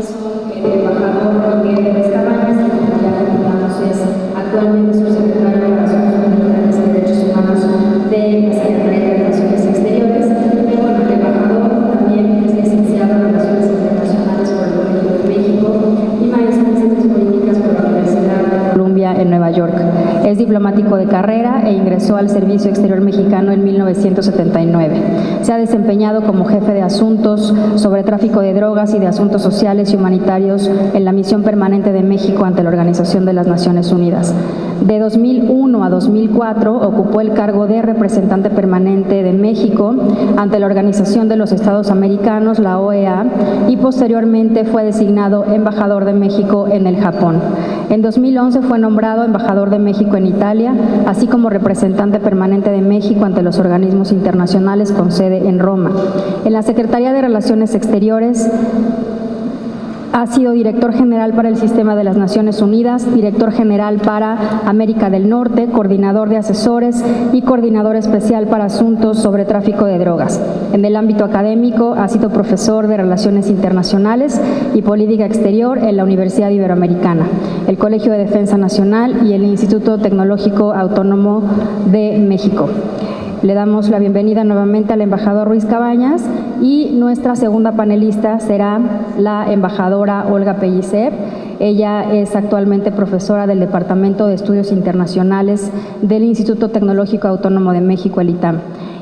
son el embajador Miguel Ruiz Cabañas, que como ya comentamos es actualmente subsecretario de Relaciones Internacionales y Derechos Humanos de la Secretaría de Relaciones Exteriores. Y bueno, el embajador también es licenciado en Relaciones Internacionales por el Colegio de México y maestro en Ciencias Políticas por la Universidad de Columbia en Nueva York. Es diplomático de carrera e ingresó al Servicio Exterior Mexicano en 1979. Se ha desempeñado como jefe de asuntos sobre tráfico de drogas y de asuntos sociales y humanitarios en la Misión Permanente de México ante la Organización de las Naciones Unidas. De 2001 a 2004 ocupó el cargo de representante permanente de México ante la Organización de los Estados Americanos, la OEA, y posteriormente fue designado embajador de México en el Japón. En 2011 fue nombrado embajador de México en Italia, así como representante permanente de México ante los organismos internacionales con sede en Roma. En la Secretaría de Relaciones Exteriores ha sido director general para el Sistema de las Naciones Unidas, director general para América del Norte, coordinador de asesores y coordinador especial para asuntos sobre tráfico de drogas. En el ámbito académico ha sido profesor de Relaciones Internacionales y Política Exterior en la Universidad Iberoamericana, el Colegio de Defensa Nacional y el Instituto Tecnológico Autónomo de México. Le damos la bienvenida nuevamente al embajador Ruiz Cabañas y nuestra segunda panelista será la embajadora Olga Pellicer. Ella es actualmente profesora del Departamento de Estudios Internacionales del Instituto Tecnológico Autónomo de México, el ITAM,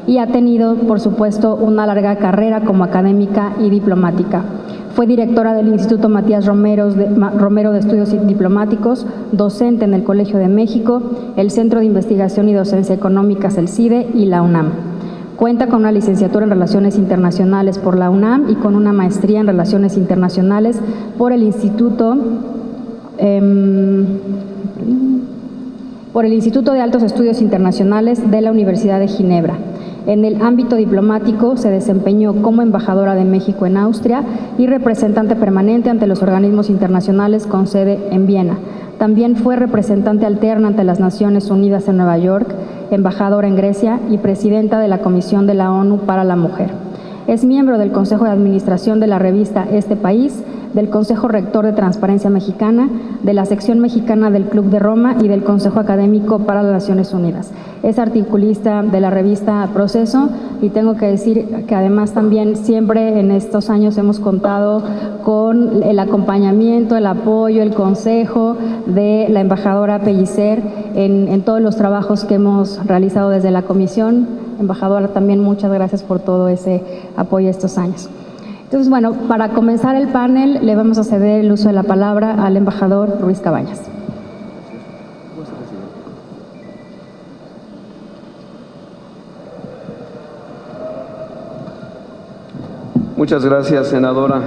y ha tenido, por supuesto, una larga carrera como académica y diplomática. Fue directora del Instituto Matías Romero de Estudios Diplomáticos, docente en el Colegio de México, el Centro de Investigación y Docencia Económicas, el CIDE, y la UNAM. Cuenta con una licenciatura en Relaciones Internacionales por la UNAM y con una maestría en Relaciones Internacionales por el Instituto de Altos Estudios Internacionales de la Universidad de Ginebra. En el ámbito diplomático se desempeñó como embajadora de México en Austria y representante permanente ante los organismos internacionales con sede en Viena. También fue representante alterna ante las Naciones Unidas en Nueva York, embajadora en Grecia y presidenta de la Comisión de la ONU para la Mujer. Es miembro del Consejo de Administración de la revista Este País, del Consejo Rector de Transparencia Mexicana, de la sección mexicana del Club de Roma y del Consejo Académico para las Naciones Unidas. Es articulista de la revista Proceso y tengo que decir que además también siempre en estos años hemos contado con el acompañamiento, el apoyo, el consejo de la embajadora Pellicer en todos los trabajos que hemos realizado desde la comisión. Embajadora, también muchas gracias por todo ese apoyo estos años. Entonces, bueno, para comenzar el panel le vamos a ceder el uso de la palabra al embajador Ruiz Cabañas. Muchas gracias, senadora.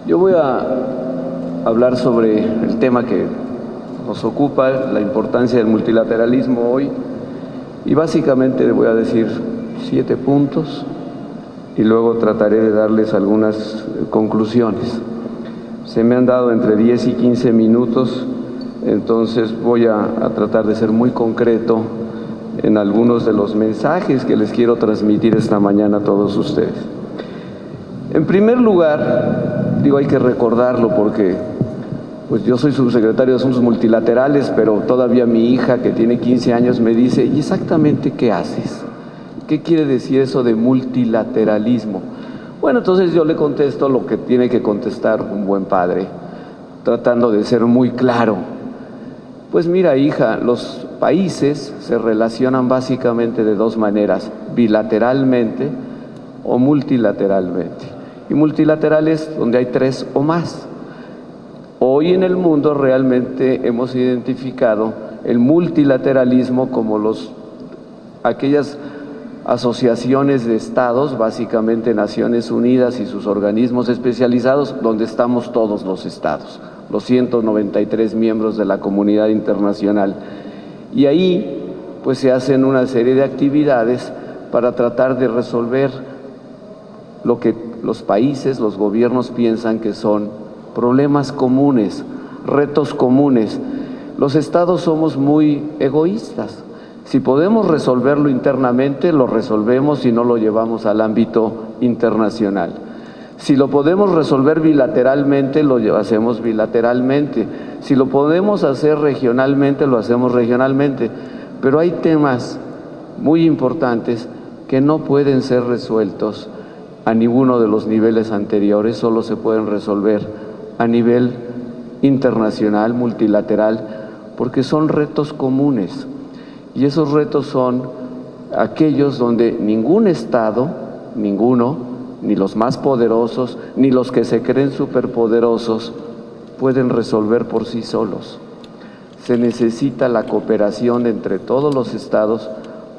Yo voy a hablar sobre el tema que nos ocupa, la importancia del multilateralismo hoy, y básicamente le voy a decir 7 puntos y luego trataré de darles algunas conclusiones. Se me han dado entre 10 y 15 minutos, entonces voy a tratar de ser muy concreto en algunos de los mensajes que les quiero transmitir esta mañana a todos ustedes. En primer lugar, digo, hay que recordarlo porque pues yo soy subsecretario de Asuntos Multilaterales, pero todavía mi hija, que tiene 15 años, me dice, ¿y exactamente qué haces? ¿Qué quiere decir eso de multilateralismo? Bueno, entonces yo le contesto lo que tiene que contestar un buen padre, tratando de ser muy claro. Pues mira, hija, los países se relacionan básicamente de 2 maneras, bilateralmente o multilateralmente. Y multilateral es donde hay 3 o más. Hoy en el mundo realmente hemos identificado el multilateralismo como aquellas asociaciones de estados, básicamente Naciones Unidas y sus organismos especializados, donde estamos todos los estados, los 193 miembros de la comunidad internacional. Y ahí pues se hacen una serie de actividades para tratar de resolver lo que los países, los gobiernos piensan que son problemas comunes, retos comunes. Los estados somos muy egoístas. Si podemos resolverlo internamente, lo resolvemos y no lo llevamos al ámbito internacional. Si lo podemos resolver bilateralmente, lo hacemos bilateralmente. Si lo podemos hacer regionalmente, lo hacemos regionalmente. Pero hay temas muy importantes que no pueden ser resueltos a ninguno de los niveles anteriores, solo se pueden resolver a nivel internacional, multilateral, porque son retos comunes. Y esos retos son aquellos donde ningún Estado, ninguno, ni los más poderosos, ni los que se creen superpoderosos, pueden resolver por sí solos. Se necesita la cooperación entre todos los estados,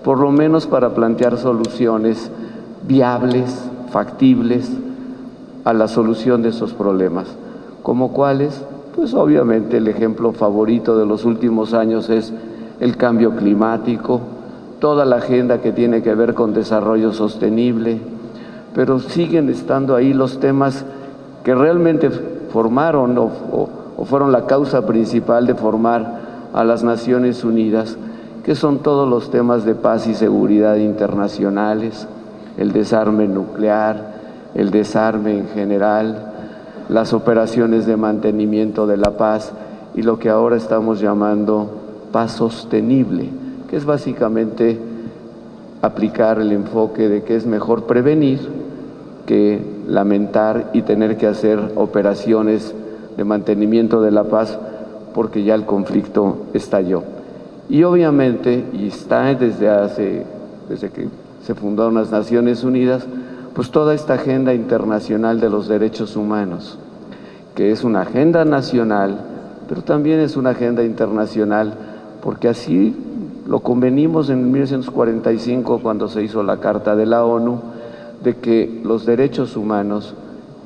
por lo menos para plantear soluciones viables, factibles a la solución de esos problemas. ¿Como cuáles? Pues obviamente el ejemplo favorito de los últimos años es el cambio climático, toda la agenda que tiene que ver con desarrollo sostenible, pero siguen estando ahí los temas que realmente formaron o fueron la causa principal de formar a las Naciones Unidas, que son todos los temas de paz y seguridad internacionales, el desarme nuclear, el desarme en general, las operaciones de mantenimiento de la paz y lo que ahora estamos llamando paz sostenible, que es básicamente aplicar el enfoque de que es mejor prevenir que lamentar y tener que hacer operaciones de mantenimiento de la paz porque ya el conflicto estalló. Y obviamente, y está desde que se fundaron las Naciones Unidas, pues toda esta agenda internacional de los derechos humanos, que es una agenda nacional, pero también es una agenda internacional, porque así lo convenimos en 1945 cuando se hizo la Carta de la ONU, de que los derechos humanos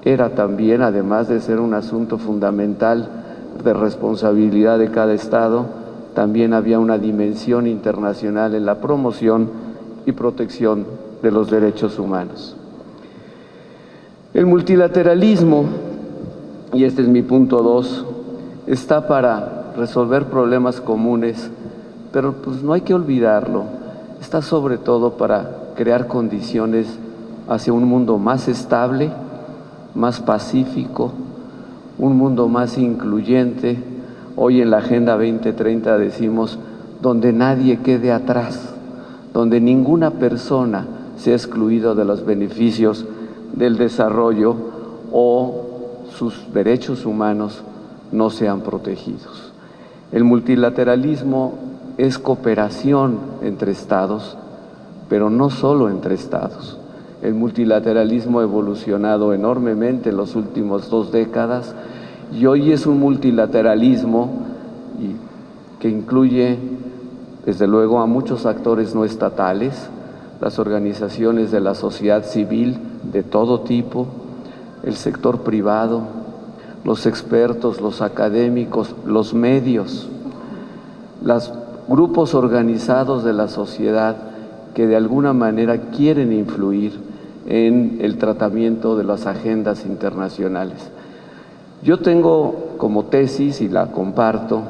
era también, además de ser un asunto fundamental de responsabilidad de cada Estado, también había una dimensión internacional en la promoción y protección de los derechos humanos. El multilateralismo, y este es mi punto 2, está para resolver problemas comunes, pero pues no hay que olvidarlo, está sobre todo para crear condiciones hacia un mundo más estable, más pacífico, un mundo más incluyente. Hoy en la Agenda 2030 decimos, donde nadie quede atrás, donde ninguna persona sea excluida de los beneficios del desarrollo o sus derechos humanos no sean protegidos. El multilateralismo es cooperación entre estados, pero no solo entre estados. El multilateralismo ha evolucionado enormemente en las últimas 2 décadas y hoy es un multilateralismo que incluye, desde luego, a muchos actores no estatales, las organizaciones de la sociedad civil de todo tipo, el sector privado, los expertos, los académicos, los medios, los grupos organizados de la sociedad que de alguna manera quieren influir en el tratamiento de las agendas internacionales. Yo tengo como tesis, y la comparto,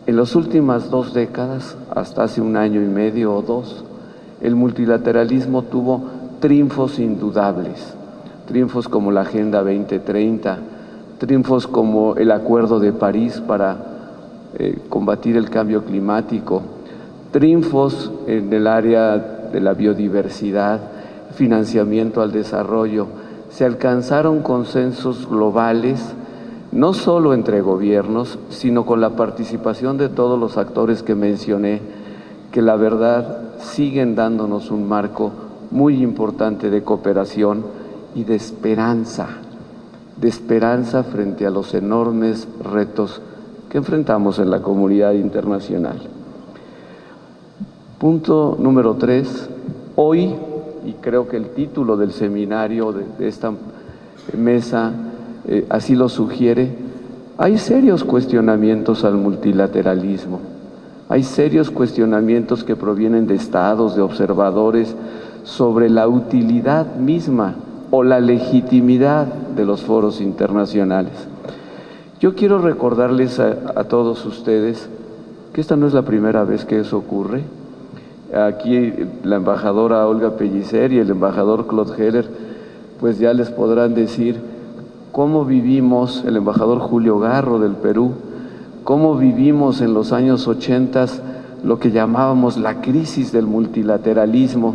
en las últimas 2 décadas, hasta hace 1 año y medio o 2, el multilateralismo tuvo triunfos indudables, triunfos como la Agenda 2030, triunfos como el Acuerdo de París para combatir el cambio climático, triunfos en el área de la biodiversidad, financiamiento al desarrollo. Se alcanzaron consensos globales, no solo entre gobiernos, sino con la participación de todos los actores que mencioné, que la verdad siguen dándonos un marco muy importante de cooperación y de esperanza frente a los enormes retos que enfrentamos en la comunidad internacional. Punto número 3. Hoy, y creo que el título del seminario de esta mesa así lo sugiere, hay serios cuestionamientos al multilateralismo. Hay serios cuestionamientos que provienen de estados, de observadores, sobre la utilidad misma o la legitimidad de los foros internacionales. Yo quiero recordarles a todos ustedes que esta no es la primera vez que eso ocurre. Aquí la embajadora Olga Pellicer y el embajador Claude Heller pues ya les podrán decir cómo vivimos, el embajador Julio Garro del Perú, cómo vivimos en los años 80 lo que llamábamos la crisis del multilateralismo,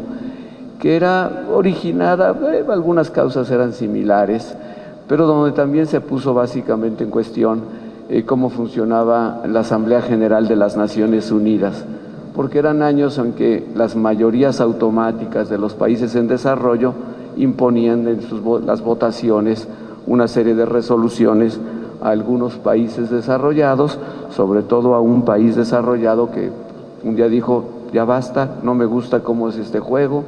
que era originada, algunas causas eran similares, pero donde también se puso básicamente en cuestión cómo funcionaba la Asamblea General de las Naciones Unidas, porque eran años en que las mayorías automáticas de los países en desarrollo imponían en las votaciones una serie de resoluciones a algunos países desarrollados, sobre todo a un país desarrollado que un día dijo, ya basta, no me gusta cómo es este juego,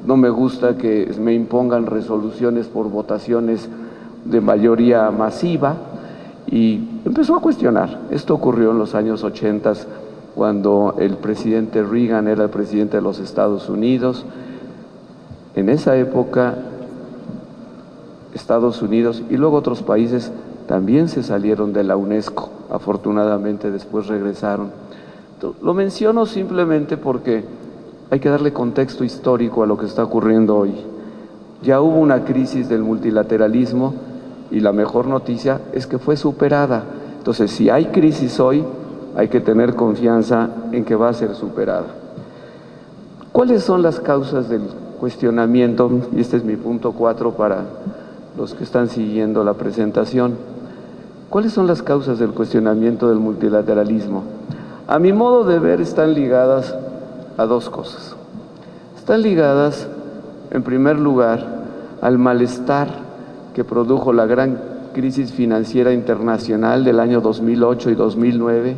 no me gusta que me impongan resoluciones por votaciones de mayoría masiva, y empezó a cuestionar. Esto ocurrió en los años 80, cuando el presidente Reagan era el presidente de los Estados Unidos. En esa época, Estados Unidos y luego otros países también se salieron de la UNESCO, afortunadamente después regresaron. Lo menciono simplemente porque hay que darle contexto histórico a lo que está ocurriendo hoy. Ya hubo una crisis del multilateralismo y la mejor noticia es que fue superada. Entonces, si hay crisis hoy, hay que tener confianza en que va a ser superada. ¿Cuáles son las causas del cuestionamiento? Y este es mi punto 4 para los que están siguiendo la presentación. ¿Cuáles son las causas del cuestionamiento del multilateralismo? A mi modo de ver, están ligadas a dos cosas. Están ligadas, en primer lugar, al malestar que produjo la gran crisis financiera internacional del año 2008 y 2009,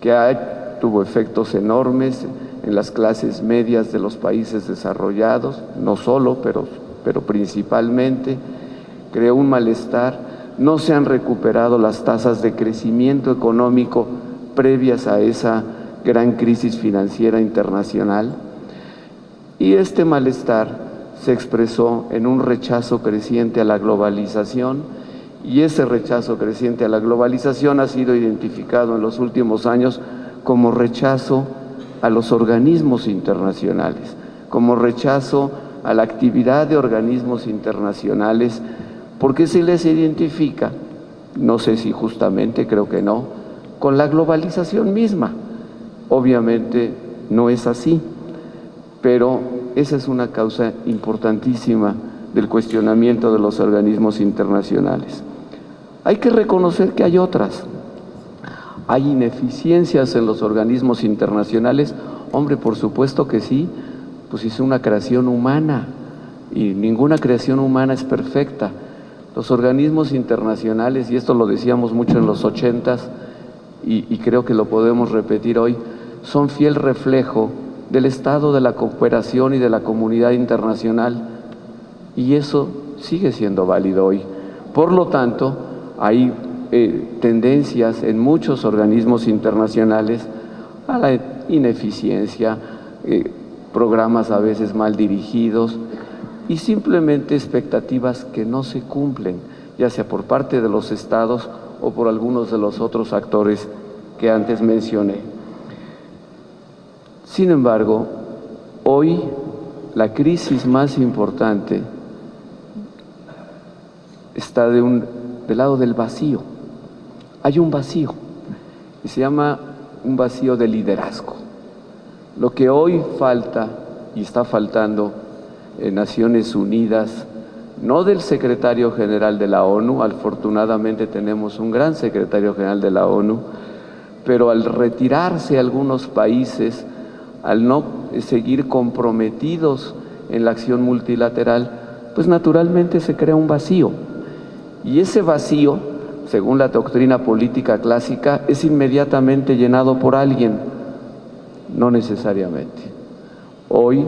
que tuvo efectos enormes en las clases medias de los países desarrollados, no solo, pero principalmente, creó un malestar. No se han recuperado las tasas de crecimiento económico previas a esa gran crisis financiera internacional, y este malestar se expresó en un rechazo creciente a la globalización, y ese rechazo creciente a la globalización ha sido identificado en los últimos años como rechazo a los organismos internacionales, como rechazo a la actividad de organismos internacionales, porque se les identifica, no sé si justamente, creo que no, con la globalización misma. Obviamente no es así, pero esa es una causa importantísima del cuestionamiento de los organismos internacionales. Hay que reconocer que hay otras. ¿Hay ineficiencias en los organismos internacionales? Hombre, por supuesto que sí, pues es una creación humana y ninguna creación humana es perfecta. Los organismos internacionales, y esto lo decíamos mucho en los 80s y creo que lo podemos repetir hoy, son fiel reflejo del estado de la cooperación y de la comunidad internacional, y eso sigue siendo válido hoy. Por lo tanto, hay tendencias en muchos organismos internacionales a la ineficiencia, programas a veces mal dirigidos y simplemente expectativas que no se cumplen, ya sea por parte de los estados o por algunos de los otros actores que antes mencioné. Sin embargo, hoy la crisis más importante está del lado del vacío. Hay un vacío y se llama un vacío de liderazgo. Lo que hoy falta y está faltando en Naciones Unidas, no del secretario general de la ONU, afortunadamente tenemos un gran secretario general de la ONU, pero al retirarse algunos países, al no seguir comprometidos en la acción multilateral, pues naturalmente se crea un vacío. Y ese vacío, según la doctrina política clásica, es inmediatamente llenado por alguien, no necesariamente. Hoy,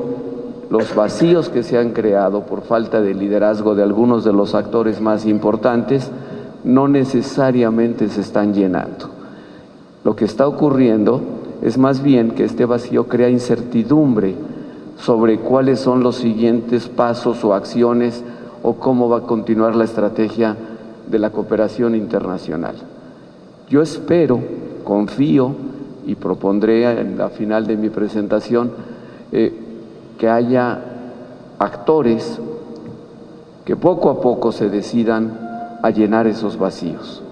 los vacíos que se han creado por falta de liderazgo de algunos de los actores más importantes no necesariamente se están llenando. Lo que está ocurriendo es más bien que este vacío crea incertidumbre sobre cuáles son los siguientes pasos o acciones o cómo va a continuar la estrategia de la cooperación internacional. Yo espero, confío y propondré al final de mi presentación que haya actores que poco a poco se decidan a llenar esos vacíos.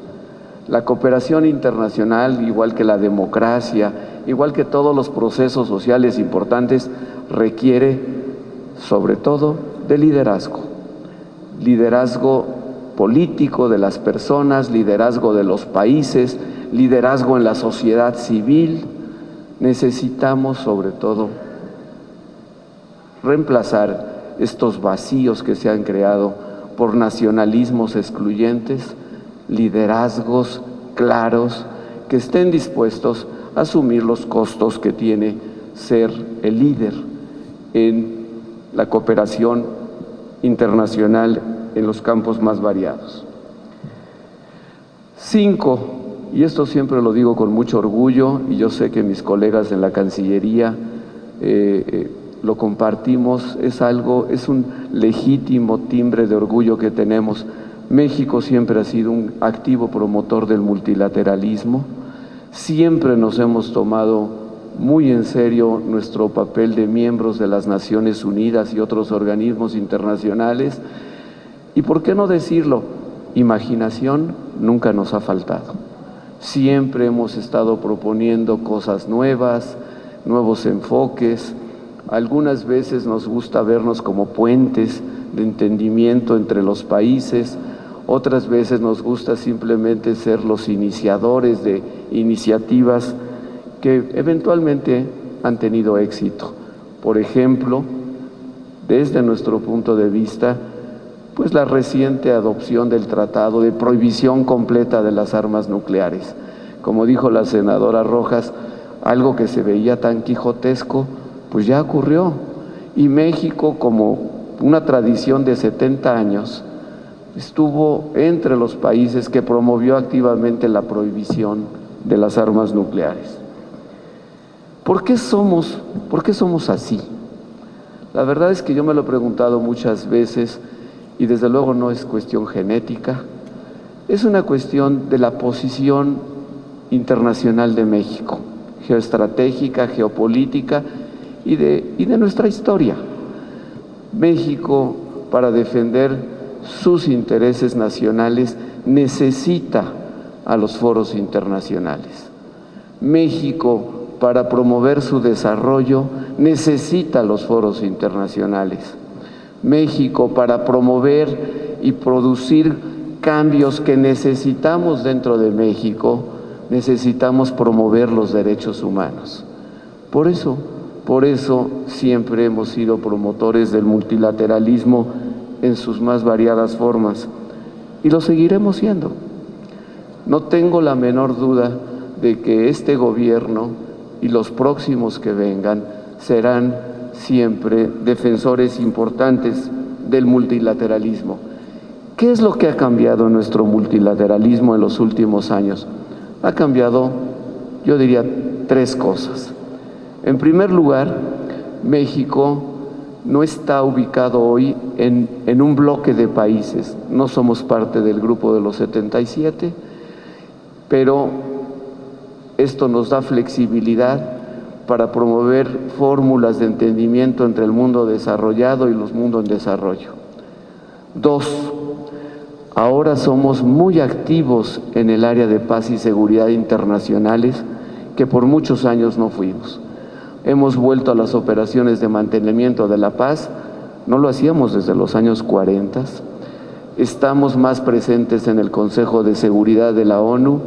La cooperación internacional, igual que la democracia, igual que todos los procesos sociales importantes, requiere sobre todo de liderazgo. Liderazgo político de las personas, liderazgo de los países, liderazgo en la sociedad civil. Necesitamos sobre todo reemplazar estos vacíos que se han creado por nacionalismos excluyentes, liderazgos claros que estén dispuestos a asumir los costos que tiene ser el líder en la cooperación internacional en los campos más variados. 5, y esto siempre lo digo con mucho orgullo, y yo sé que mis colegas en la Cancillería lo compartimos, es un legítimo timbre de orgullo que tenemos. México siempre ha sido un activo promotor del multilateralismo, siempre nos hemos tomado muy en serio nuestro papel de miembros de las Naciones Unidas y otros organismos internacionales, y por qué no decirlo, imaginación nunca nos ha faltado. Siempre hemos estado proponiendo cosas nuevas, nuevos enfoques. Algunas veces nos gusta vernos como puentes de entendimiento entre los países, otras veces nos gusta simplemente ser los iniciadores de iniciativas que eventualmente han tenido éxito. Por ejemplo, desde nuestro punto de vista, pues la reciente adopción del Tratado de Prohibición Completa de las Armas Nucleares. Como dijo la senadora Rojas, algo que se veía tan quijotesco, pues ya ocurrió. Y México, como una tradición de 70 años, estuvo entre los países que promovió activamente la prohibición de las armas nucleares. ¿Por qué somos así? La verdad es que yo me lo he preguntado muchas veces, y desde luego no es cuestión genética, es una cuestión de la posición internacional de México, geoestratégica, geopolítica y de nuestra historia. México, para defender sus intereses nacionales, necesita a los foros internacionales. México, para promover su desarrollo, necesita los foros internacionales. México, para promover y producir cambios que necesitamos dentro de México, necesitamos promover los derechos humanos. Por eso siempre hemos sido promotores del multilateralismo en sus más variadas formas, y lo seguiremos siendo. No tengo la menor duda de que este gobierno y los próximos que vengan serán siempre defensores importantes del multilateralismo. ¿Qué es lo que ha cambiado en nuestro multilateralismo en los últimos años? Ha cambiado, yo diría, 3 cosas. En primer lugar, México no está ubicado hoy en un bloque de países. No somos parte del grupo de los 77, pero esto nos da flexibilidad para promover fórmulas de entendimiento entre el mundo desarrollado y los mundos en desarrollo. 2, ahora somos muy activos en el área de paz y seguridad internacionales, que por muchos años no fuimos. Hemos vuelto a las operaciones de mantenimiento de la paz, no lo hacíamos desde los años 40. Estamos más presentes en el Consejo de Seguridad de la ONU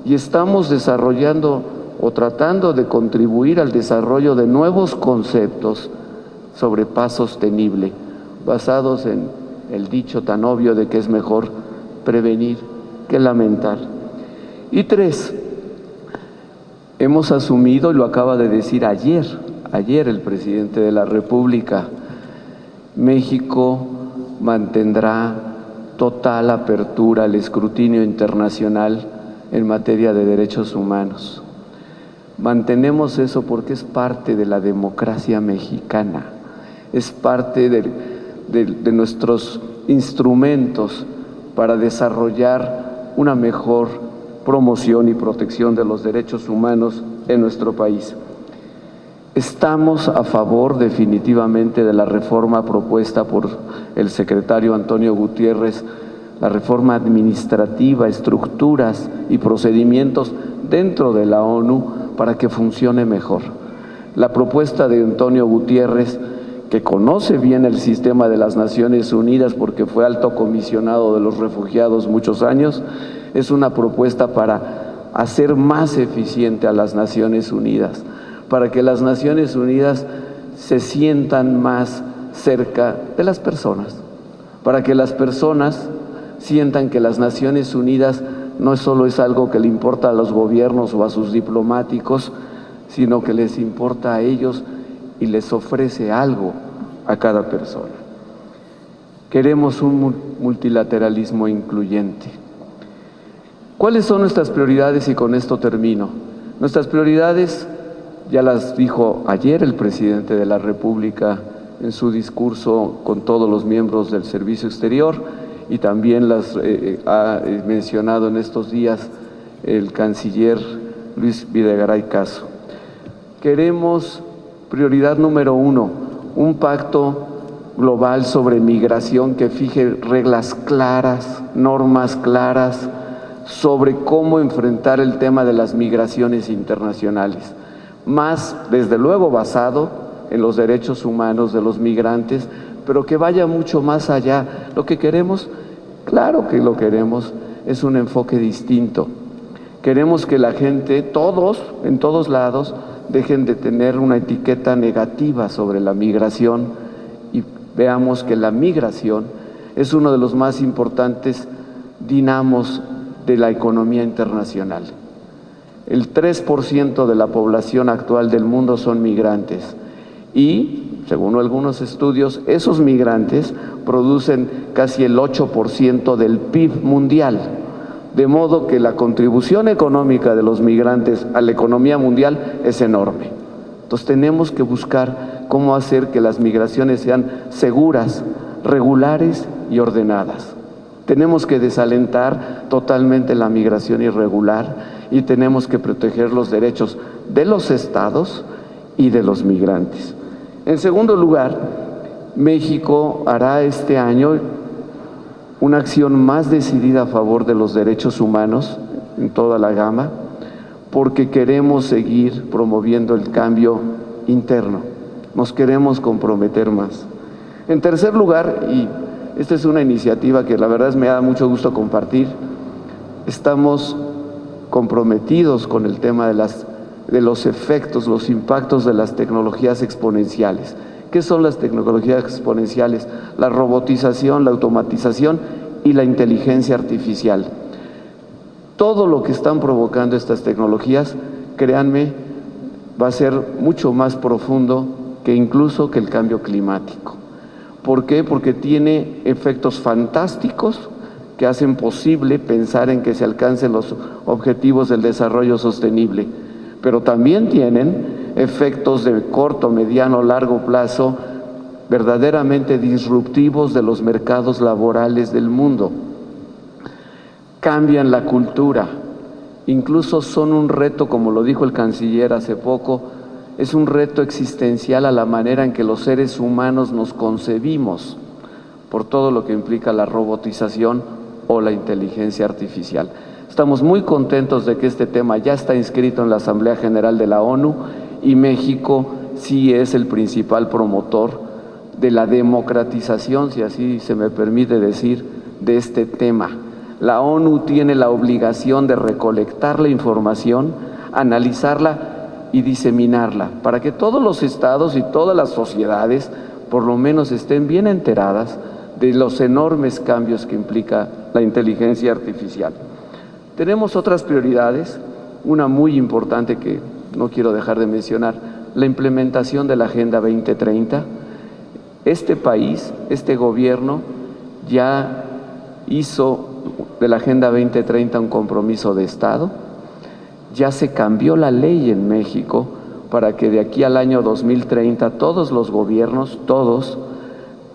y estamos desarrollando o tratando de contribuir al desarrollo de nuevos conceptos sobre paz sostenible, basados en el dicho tan obvio de que es mejor prevenir que lamentar. Y 3, hemos asumido, y lo acaba de decir ayer el presidente de la República, México mantendrá total apertura al escrutinio internacional en materia de derechos humanos. Mantenemos eso porque es parte de la democracia mexicana, es parte de nuestros instrumentos para desarrollar una mejor promoción y protección de los derechos humanos en nuestro país. Estamos a favor definitivamente de la reforma propuesta por el secretario Antonio Gutiérrez, la reforma administrativa, estructuras y procedimientos dentro de la ONU para que funcione mejor. La propuesta de Antonio Gutiérrez, que conoce bien el sistema de las Naciones Unidas porque fue alto comisionado de los refugiados muchos años, es una propuesta para hacer más eficiente a las Naciones Unidas, para que las Naciones Unidas se sientan más cerca de las personas, para que las personas sientan que las Naciones Unidas no solo es algo que le importa a los gobiernos o a sus diplomáticos, sino que les importa a ellos y les ofrece algo a cada persona. Queremos un multilateralismo incluyente. ¿Cuáles son nuestras prioridades? Y con esto termino. Nuestras prioridades ya las dijo ayer el presidente de la República en su discurso con todos los miembros del Servicio Exterior y también las ha mencionado en estos días el canciller Luis Videgaray Caso. Queremos, prioridad número 1, un pacto global sobre migración que fije reglas claras, normas claras sobre cómo enfrentar el tema de las migraciones internacionales. Más, desde luego, basado en los derechos humanos de los migrantes, pero que vaya mucho más allá. Lo que queremos, claro que lo queremos, es un enfoque distinto. Queremos que la gente, todos, en todos lados, dejen de tener una etiqueta negativa sobre la migración y veamos que la migración es uno de los más importantes dinamos de la economía internacional. El 3% de la población actual del mundo son migrantes y, según algunos estudios, esos migrantes producen casi el 8% del PIB mundial, de modo que la contribución económica de los migrantes a la economía mundial es enorme. Entonces tenemos que buscar cómo hacer que las migraciones sean seguras, regulares y ordenadas. Tenemos que desalentar totalmente la migración irregular y tenemos que proteger los derechos de los estados y de los migrantes. En segundo lugar, México hará este año una acción más decidida a favor de los derechos humanos en toda la gama, porque queremos seguir promoviendo el cambio interno, nos queremos comprometer más. En tercer lugar, y esta es una iniciativa que la verdad me da mucho gusto compartir, estamos comprometidos con el tema de los efectos, los impactos de las tecnologías exponenciales. ¿Qué son las tecnologías exponenciales? La robotización, la automatización y la inteligencia artificial. Todo lo que están provocando estas tecnologías, créanme, va a ser mucho más profundo que incluso que el cambio climático. ¿Por qué? Porque tiene efectos fantásticos que hacen posible pensar en que se alcancen los objetivos del desarrollo sostenible, pero también tienen efectos de corto, mediano, largo plazo verdaderamente disruptivos de los mercados laborales del mundo. Cambian la cultura, incluso son un reto, como lo dijo el canciller hace poco, es un reto existencial a la manera en que los seres humanos nos concebimos, por todo lo que implica la robotización o la inteligencia artificial. Estamos muy contentos de que este tema ya está inscrito en la Asamblea General de la ONU y México sí es el principal promotor de la democratización, si así se me permite decir, de este tema. La ONU tiene la obligación de recolectar la información, analizarla y diseminarla, para que todos los estados y todas las sociedades por lo menos estén bien enteradas de los enormes cambios que implica la inteligencia artificial. Tenemos otras prioridades, una muy importante que no quiero dejar de mencionar, la implementación de la Agenda 2030. Este país, este gobierno, ya hizo de la Agenda 2030 un compromiso de Estado. Ya se cambió la ley en México para que de aquí al año 2030 todos los gobiernos, todos,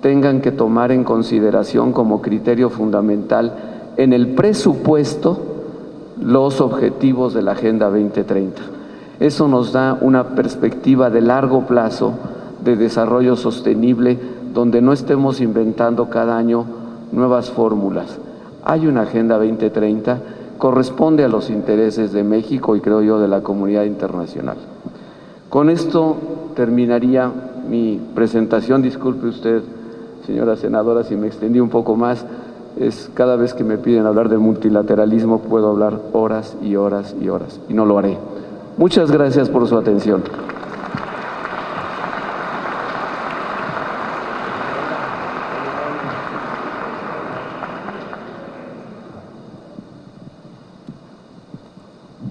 tengan que tomar en consideración como criterio fundamental en el presupuesto los objetivos de la Agenda 2030. Eso nos da una perspectiva de largo plazo de desarrollo sostenible, donde no estemos inventando cada año nuevas fórmulas. Hay una Agenda 2030, corresponde a los intereses de México y creo yo de la comunidad internacional. Con esto terminaría mi presentación. Disculpe usted, señora senadora, si me extendí un poco más. Cada vez que me piden hablar del multilateralismo puedo hablar horas y horas y horas, y no lo haré. Muchas gracias por su atención.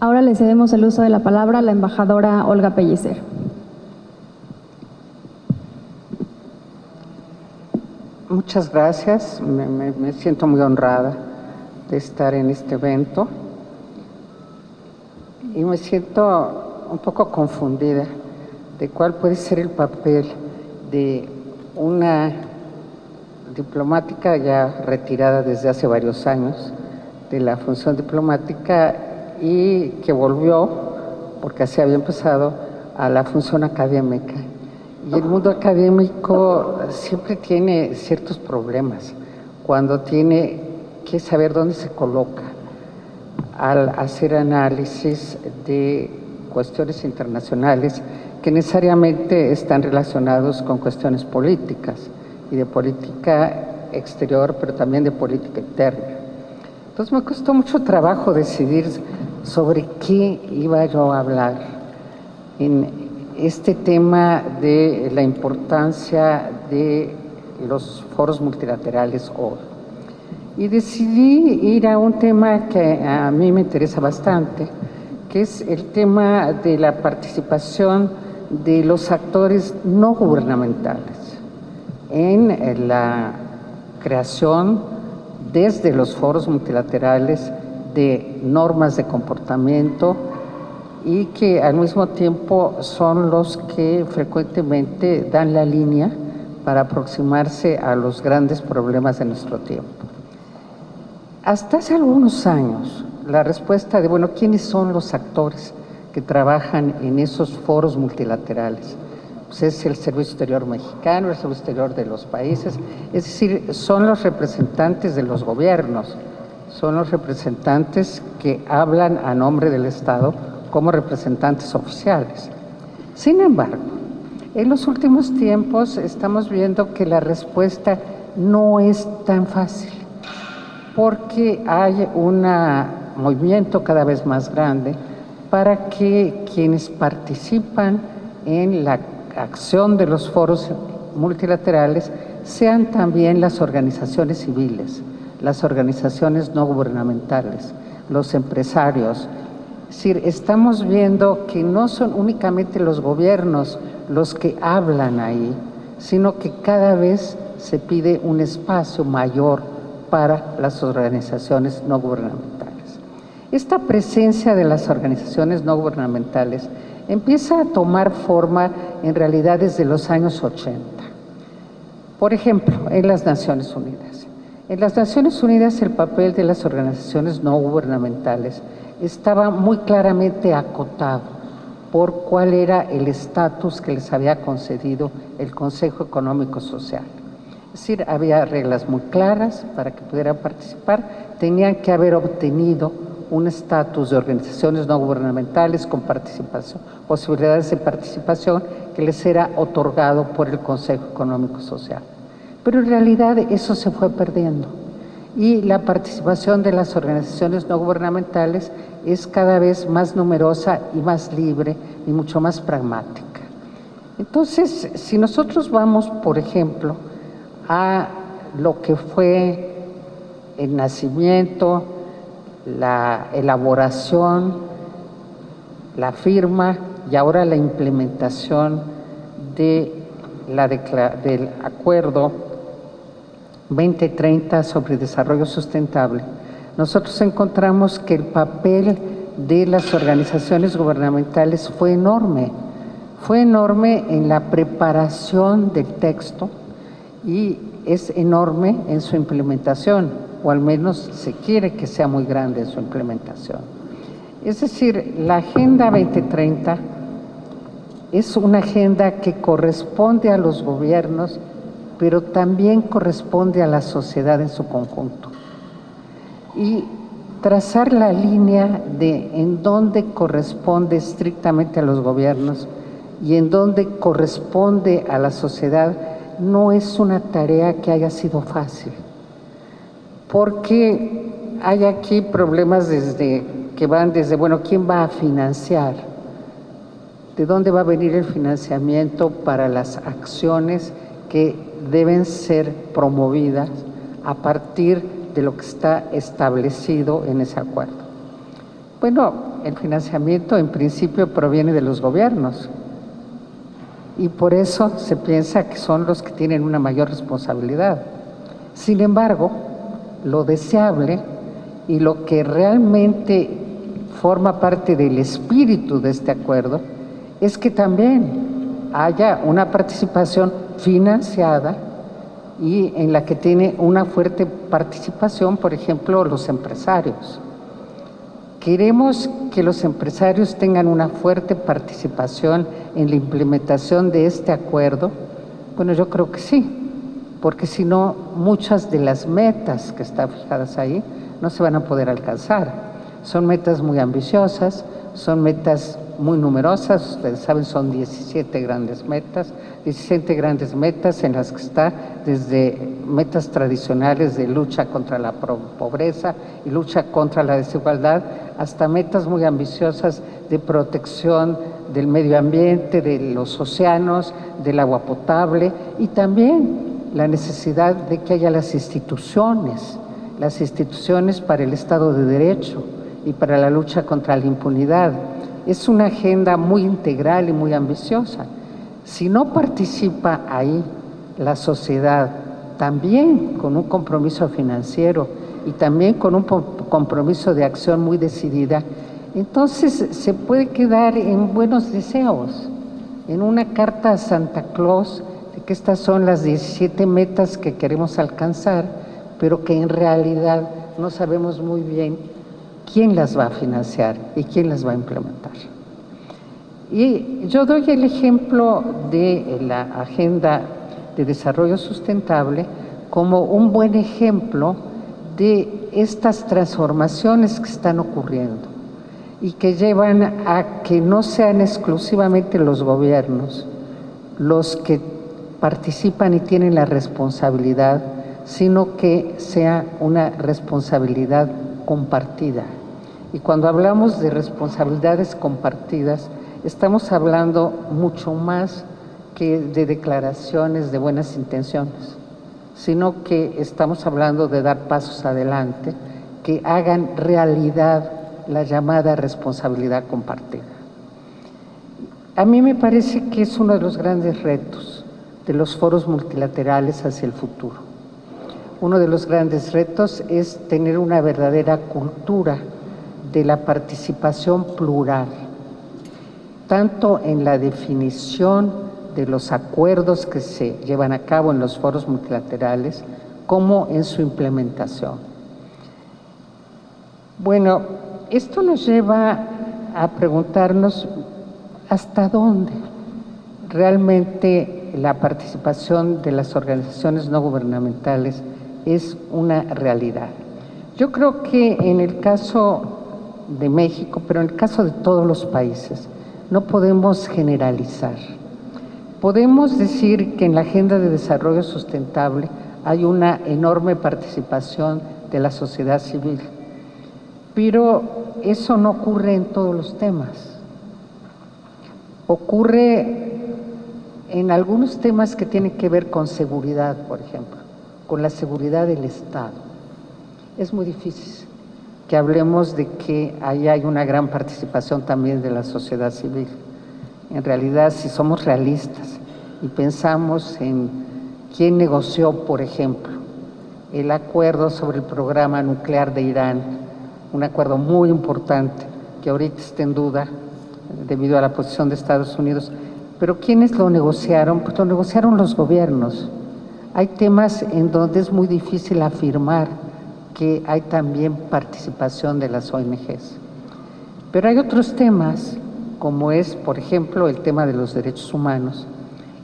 Ahora le cedemos el uso de la palabra a la embajadora Olga Pellicer. Muchas gracias, me siento muy honrada de estar en este evento y me siento un poco confundida de cuál puede ser el papel de una diplomática ya retirada desde hace varios años de la función diplomática y que volvió, porque así había empezado, a la función académica. Y el mundo académico siempre tiene ciertos problemas cuando tiene que saber dónde se coloca al hacer análisis de cuestiones internacionales que necesariamente están relacionados con cuestiones políticas y de política exterior, pero también de política interna. Entonces me costó mucho trabajo decidir sobre qué iba yo a hablar en este tema de la importancia de los foros multilaterales hoy. Y decidí ir a un tema que a mí me interesa bastante, que es el tema de la participación de los actores no gubernamentales en la creación desde los foros multilaterales de normas de comportamiento y que al mismo tiempo son los que frecuentemente dan la línea para aproximarse a los grandes problemas de nuestro tiempo. Hasta hace algunos años, la respuesta de, bueno, ¿quiénes son los actores que trabajan en esos foros multilaterales? Pues es el Servicio Exterior mexicano, el Servicio Exterior de los países, es decir, son los representantes de los gobiernos, son los representantes que hablan a nombre del Estado como representantes oficiales. Sin embargo, en los últimos tiempos estamos viendo que la respuesta no es tan fácil, porque hay un movimiento cada vez más grande para que quienes participan en la acción de los foros multilaterales sean también las organizaciones civiles, las organizaciones no gubernamentales, los empresarios. Es decir, estamos viendo que no son únicamente los gobiernos los que hablan ahí, sino que cada vez se pide un espacio mayor para las organizaciones no gubernamentales. Esta presencia de las organizaciones no gubernamentales empieza a tomar forma en realidad desde los años 80. Por ejemplo, en las Naciones Unidas. En las Naciones Unidas el papel de las organizaciones no gubernamentales estaba muy claramente acotado por cuál era el estatus que les había concedido el Consejo Económico Social. Es decir, había reglas muy claras para que pudieran participar, tenían que haber obtenido un estatus de organizaciones no gubernamentales con participación, posibilidades de participación que les era otorgado por el Consejo Económico Social. Pero en realidad eso se fue perdiendo y la participación de las organizaciones no gubernamentales es cada vez más numerosa y más libre y mucho más pragmática. Entonces, si nosotros vamos, por ejemplo, a lo que fue el nacimiento, la elaboración, la firma y ahora la implementación del Acuerdo 2030 sobre desarrollo sustentable, nosotros encontramos que el papel de las organizaciones gubernamentales fue enorme en la preparación del texto y es enorme en su implementación, o al menos se quiere que sea muy grande en su implementación. Es decir, la Agenda 2030 es una agenda que corresponde a los gobiernos, pero también corresponde a la sociedad en su conjunto. Y trazar la línea de en dónde corresponde estrictamente a los gobiernos y en dónde corresponde a la sociedad no es una tarea que haya sido fácil, porque hay aquí problemas que van desde, bueno, ¿quién va a financiar? ¿De dónde va a venir el financiamiento para las acciones que deben ser promovidas a partir de lo que está establecido en ese acuerdo? Bueno, el financiamiento en principio proviene de los gobiernos y por eso se piensa que son los que tienen una mayor responsabilidad. Sin embargo, lo deseable y lo que realmente forma parte del espíritu de este acuerdo es que también haya una participación financiada y en la que tiene una fuerte participación, por ejemplo, los empresarios. ¿Queremos que los empresarios tengan una fuerte participación en la implementación de este acuerdo? Bueno, yo creo que sí, porque si no, muchas de las metas que están fijadas ahí no se van a poder alcanzar. Son metas muy ambiciosas, son metas muy numerosas, ustedes saben, son 17 grandes metas en las que está desde metas tradicionales de lucha contra la pobreza y lucha contra la desigualdad, hasta metas muy ambiciosas de protección del medio ambiente, de los océanos, del agua potable y también la necesidad de que haya las instituciones para el Estado de Derecho y para la lucha contra la impunidad. Es una agenda muy integral y muy ambiciosa. Si no participa ahí la sociedad, también con un compromiso financiero y también con un compromiso de acción muy decidida, entonces se puede quedar en buenos deseos, en una carta a Santa Claus de que estas son las 17 metas que queremos alcanzar, pero que en realidad no sabemos muy bien quién las va a financiar y quién las va a implementar. Y yo doy el ejemplo de la Agenda de Desarrollo Sustentable como un buen ejemplo de estas transformaciones que están ocurriendo y que llevan a que no sean exclusivamente los gobiernos los que participan y tienen la responsabilidad, sino que sea una responsabilidad compartida. Y cuando hablamos de responsabilidades compartidas, estamos hablando mucho más que de declaraciones de buenas intenciones, sino que estamos hablando de dar pasos adelante que hagan realidad la llamada responsabilidad compartida. A mí me parece que es uno de los grandes retos de los foros multilaterales hacia el futuro. Uno de los grandes retos es tener una verdadera cultura de la participación plural, tanto en la definición de los acuerdos que se llevan a cabo en los foros multilaterales como en su implementación. Bueno, esto nos lleva a preguntarnos hasta dónde realmente la participación de las organizaciones no gubernamentales es una realidad. Yo creo que en el caso de México, pero en el caso de todos los países, no podemos generalizar. Podemos decir que en la Agenda de Desarrollo Sustentable hay una enorme participación de la sociedad civil, pero eso no ocurre en todos los temas. Ocurre en algunos temas que tienen que ver con seguridad, por ejemplo, con la seguridad del Estado. Es muy difícil que hablemos de que ahí hay una gran participación también de la sociedad civil. En realidad, si somos realistas y pensamos en quién negoció, por ejemplo, el acuerdo sobre el programa nuclear de Irán, un acuerdo muy importante que ahorita está en duda debido a la posición de Estados Unidos, pero ¿quiénes lo negociaron? Pues lo negociaron los gobiernos. Hay temas en donde es muy difícil afirmar que hay también participación de las ONGs. Pero hay otros temas, como es, por ejemplo, el tema de los derechos humanos,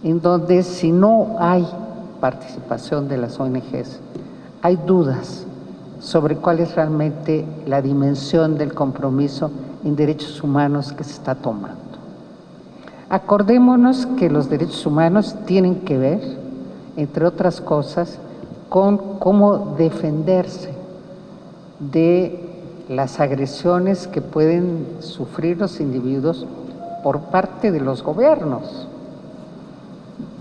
en donde si no hay participación de las ONGs, hay dudas sobre cuál es realmente la dimensión del compromiso en derechos humanos que se está tomando. Acordémonos que los derechos humanos tienen que ver, entre otras cosas, con cómo defenderse de las agresiones que pueden sufrir los individuos por parte de los gobiernos.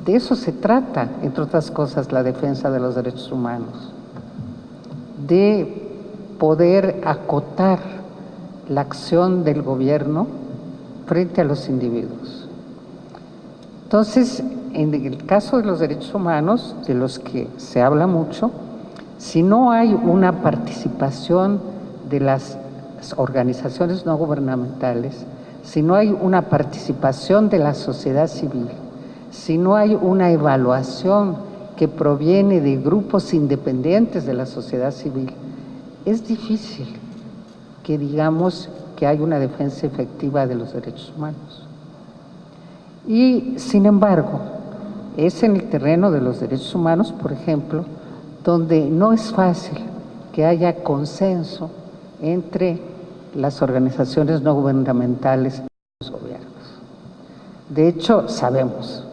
De eso se trata, entre otras cosas, la defensa de los derechos humanos, de poder acotar la acción del gobierno frente a los individuos. Entonces, en el caso de los derechos humanos, de los que se habla mucho, si no hay una participación de las organizaciones no gubernamentales, si no hay una participación de la sociedad civil, si no hay una evaluación que proviene de grupos independientes de la sociedad civil, es difícil que digamos que hay una defensa efectiva de los derechos humanos. Y, sin embargo, es en el terreno de los derechos humanos, por ejemplo, donde no es fácil que haya consenso entre las organizaciones no gubernamentales y los gobiernos. De hecho, sabemos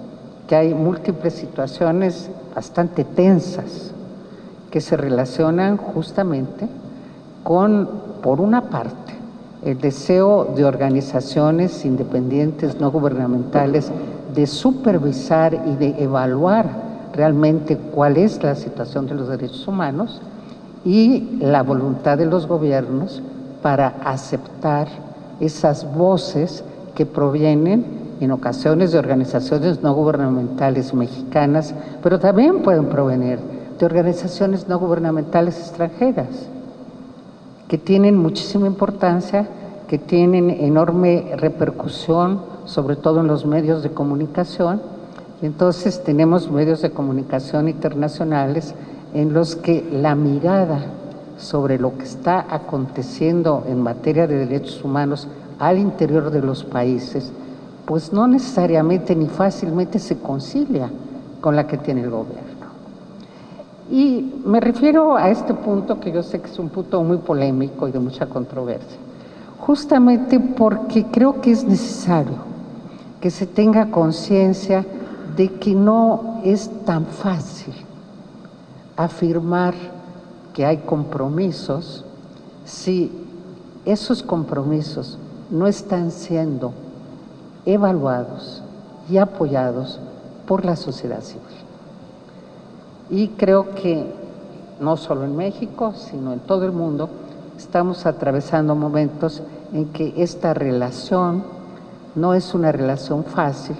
que hay múltiples situaciones bastante tensas que se relacionan justamente con, por una parte, el deseo de organizaciones independientes no gubernamentales de supervisar y de evaluar realmente cuál es la situación de los derechos humanos y la voluntad de los gobiernos para aceptar esas voces que provienen en ocasiones de organizaciones no gubernamentales mexicanas, pero también pueden provenir de organizaciones no gubernamentales extranjeras, que tienen muchísima importancia, que tienen enorme repercusión, sobre todo en los medios de comunicación. Entonces tenemos medios de comunicación internacionales en los que la mirada sobre lo que está aconteciendo en materia de derechos humanos al interior de los países, pues no necesariamente ni fácilmente se concilia con la que tiene el gobierno. Y me refiero a este punto, que yo sé que es un punto muy polémico y de mucha controversia, justamente porque creo que es necesario que se tenga conciencia de que no es tan fácil afirmar que hay compromisos si esos compromisos no están siendo evaluados y apoyados por la sociedad civil. Y creo que no solo en México, sino en todo el mundo, estamos atravesando momentos en que esta relación no es una relación fácil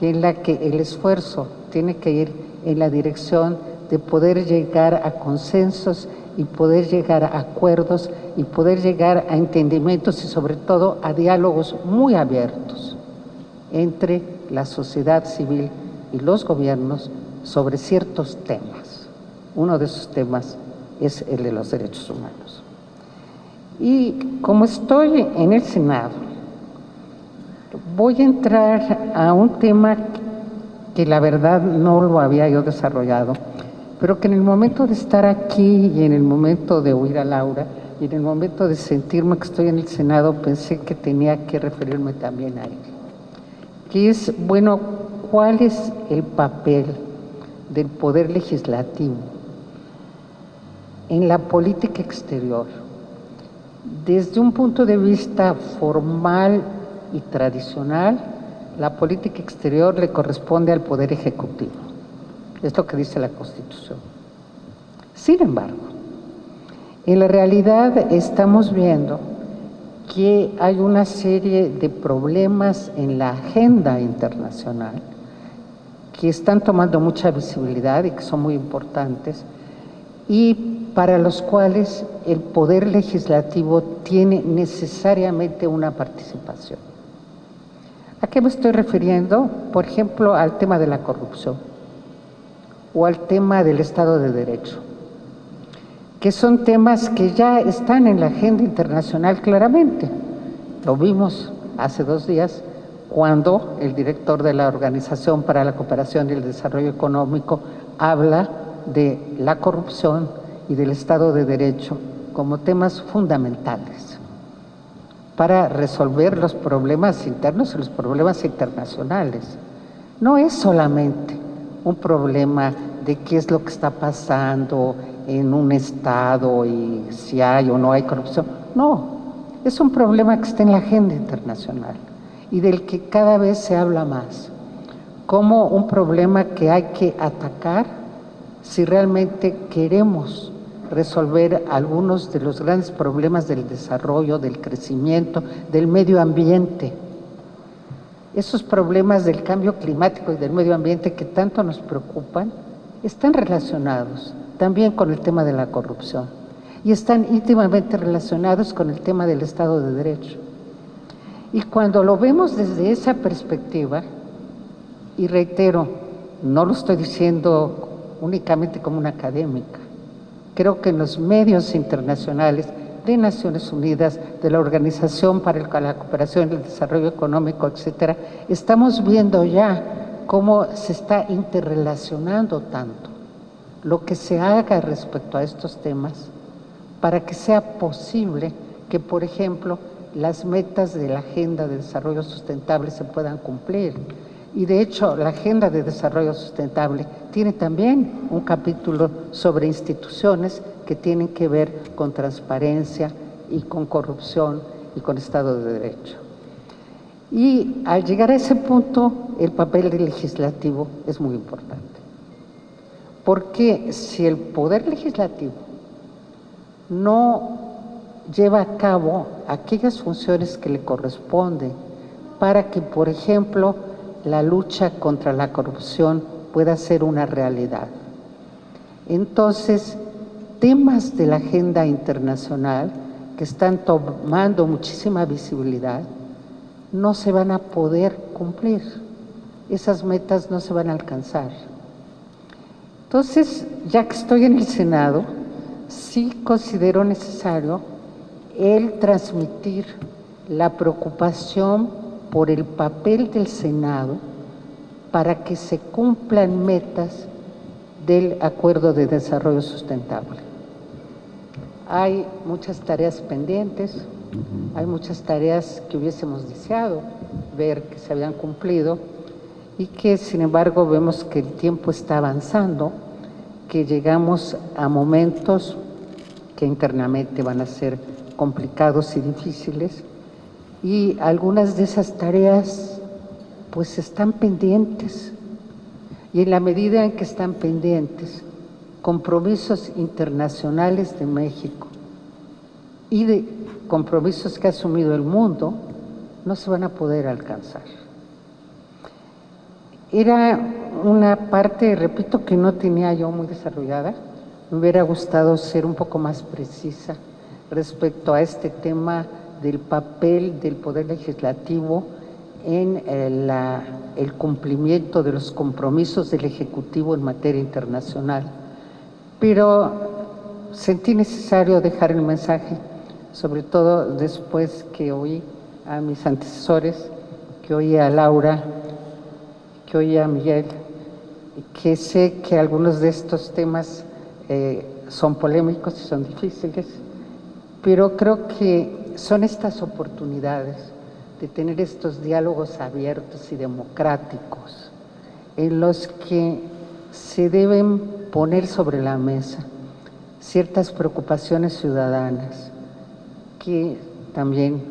y en la que el esfuerzo tiene que ir en la dirección de poder llegar a consensos y poder llegar a acuerdos y poder llegar a entendimientos y sobre todo a diálogos muy abiertos entre la sociedad civil y los gobiernos sobre ciertos temas. Uno de esos temas es el de los derechos humanos. Y como estoy en el Senado, voy a entrar a un tema que la verdad no lo había yo desarrollado, pero que en el momento de estar aquí y en el momento de oír a Laura y en el momento de sentirme que estoy en el Senado, pensé que tenía que referirme también a él, que es, bueno, ¿cuál es el papel del Poder Legislativo en la política exterior? Desde un punto de vista formal y tradicional, la política exterior le corresponde al Poder Ejecutivo. Es lo que dice la Constitución. Sin embargo, en la realidad estamos viendo que hay una serie de problemas en la agenda internacional que están tomando mucha visibilidad y que son muy importantes y para los cuales el Poder Legislativo tiene necesariamente una participación. ¿A qué me estoy refiriendo? Por ejemplo, al tema de la corrupción o al tema del Estado de Derecho, que son temas que ya están en la agenda internacional claramente Lo vimos hace 2 días cuando el director de la Organización para la Cooperación y el Desarrollo Económico habla de la corrupción y del Estado de Derecho como temas fundamentales para resolver los problemas internos y los problemas internacionales. No es solamente un problema de qué es lo que está pasando en un estado y si hay o no hay corrupción. No, es un problema que está en la agenda internacional y del que cada vez se habla más, como un problema que hay que atacar si realmente queremos resolver algunos de los grandes problemas del desarrollo, del crecimiento, del medio ambiente. Esos problemas del cambio climático y del medio ambiente que tanto nos preocupan están relacionados también con el tema de la corrupción y están íntimamente relacionados con el tema del Estado de Derecho. Y cuando lo vemos desde esa perspectiva, y reitero, no lo estoy diciendo únicamente como una académica, creo que en los medios internacionales de Naciones Unidas, de la Organización para la Cooperación y el Desarrollo Económico, etcétera, estamos viendo ya cómo se está interrelacionando tanto lo que se haga respecto a estos temas para que sea posible que, por ejemplo, las metas de la Agenda de Desarrollo Sustentable se puedan cumplir. Y de hecho, la Agenda de Desarrollo Sustentable tiene también un capítulo sobre instituciones que tienen que ver con transparencia y con corrupción y con Estado de Derecho. Y al llegar a ese punto, el papel del legislativo es muy importante. Porque si el poder legislativo no lleva a cabo aquellas funciones que le corresponden para que, por ejemplo, la lucha contra la corrupción pueda ser una realidad, entonces temas de la agenda internacional que están tomando muchísima visibilidad no se van a poder cumplir, esas metas no se van a alcanzar. Entonces, ya que estoy en el Senado, sí considero necesario el transmitir la preocupación por el papel del Senado para que se cumplan metas del Acuerdo de Desarrollo Sustentable. Hay muchas tareas pendientes, hay muchas tareas que hubiésemos deseado ver que se habían cumplido y que, sin embargo, vemos que el tiempo está avanzando, que llegamos a momentos que internamente van a ser complicados y difíciles, y algunas de esas tareas pues están pendientes, y en la medida en que están pendientes, compromisos internacionales de México y de compromisos que ha asumido el mundo no se van a poder alcanzar. Era una parte, repito, que no tenía yo muy desarrollada. Me hubiera gustado ser un poco más precisa respecto a este tema del papel del Poder Legislativo en el cumplimiento de los compromisos del Ejecutivo en materia internacional. Pero sentí necesario dejar el mensaje, sobre todo después que oí a mis antecesores, que oí a Laura, que oí a Miguel, que sé que algunos de estos temas son polémicos y son difíciles, pero creo que son estas oportunidades de tener estos diálogos abiertos y democráticos en los que se deben poner sobre la mesa ciertas preocupaciones ciudadanas que también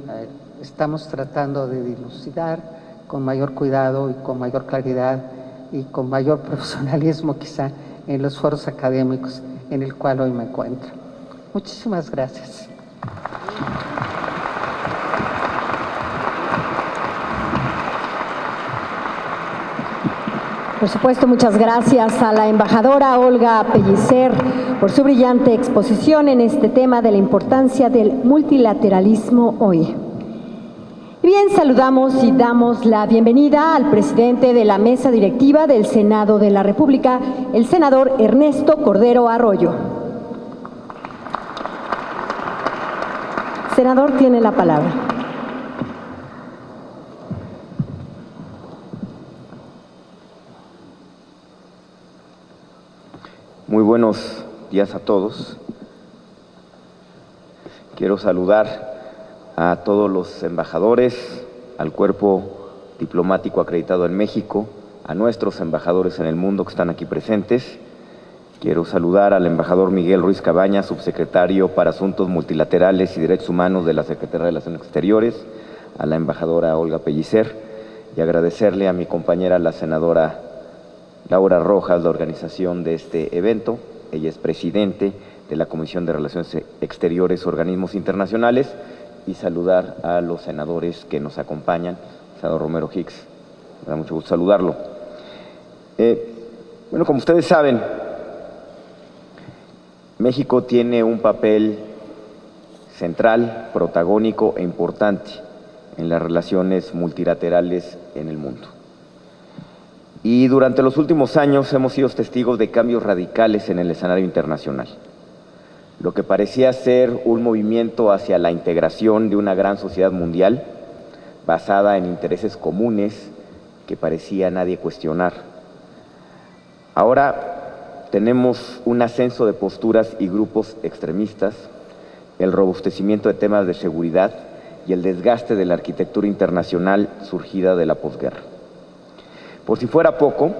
estamos tratando de dilucidar con mayor cuidado y con mayor claridad y con mayor profesionalismo quizá en los foros académicos en el cual hoy me encuentro. Muchísimas gracias. Por supuesto, muchas gracias a la embajadora Olga Pellicer por su brillante exposición en este tema de la importancia del multilateralismo hoy. Y bien, saludamos y damos la bienvenida al presidente de la mesa directiva del Senado de la República, el senador Ernesto Cordero Arroyo. Senador, tiene la palabra. Muy buenos días a todos. Quiero saludar a todos los embajadores, al cuerpo diplomático acreditado en México, a nuestros embajadores en el mundo que están aquí presentes. Quiero saludar al embajador Miguel Ruiz Cabañas, subsecretario para Asuntos Multilaterales y Derechos Humanos de la Secretaría de Relaciones Exteriores, a la embajadora Olga Pellicer, y agradecerle a mi compañera, la senadora Laura Rojas, la organización de este evento. Ella es presidente de la Comisión de Relaciones Exteriores, Organismos Internacionales, y saludar a los senadores que nos acompañan. Senador Romero Hicks, me da mucho gusto saludarlo. Bueno, como ustedes saben, México tiene un papel central, protagónico e importante en las relaciones multilaterales en el mundo. Y durante los últimos años hemos sido testigos de cambios radicales en el escenario internacional. Lo que parecía ser un movimiento hacia la integración de una gran sociedad mundial basada en intereses comunes que parecía nadie cuestionar. Ahora tenemos un ascenso de posturas y grupos extremistas, el robustecimiento de temas de seguridad y el desgaste de la arquitectura internacional surgida de la posguerra. Por si fuera poco,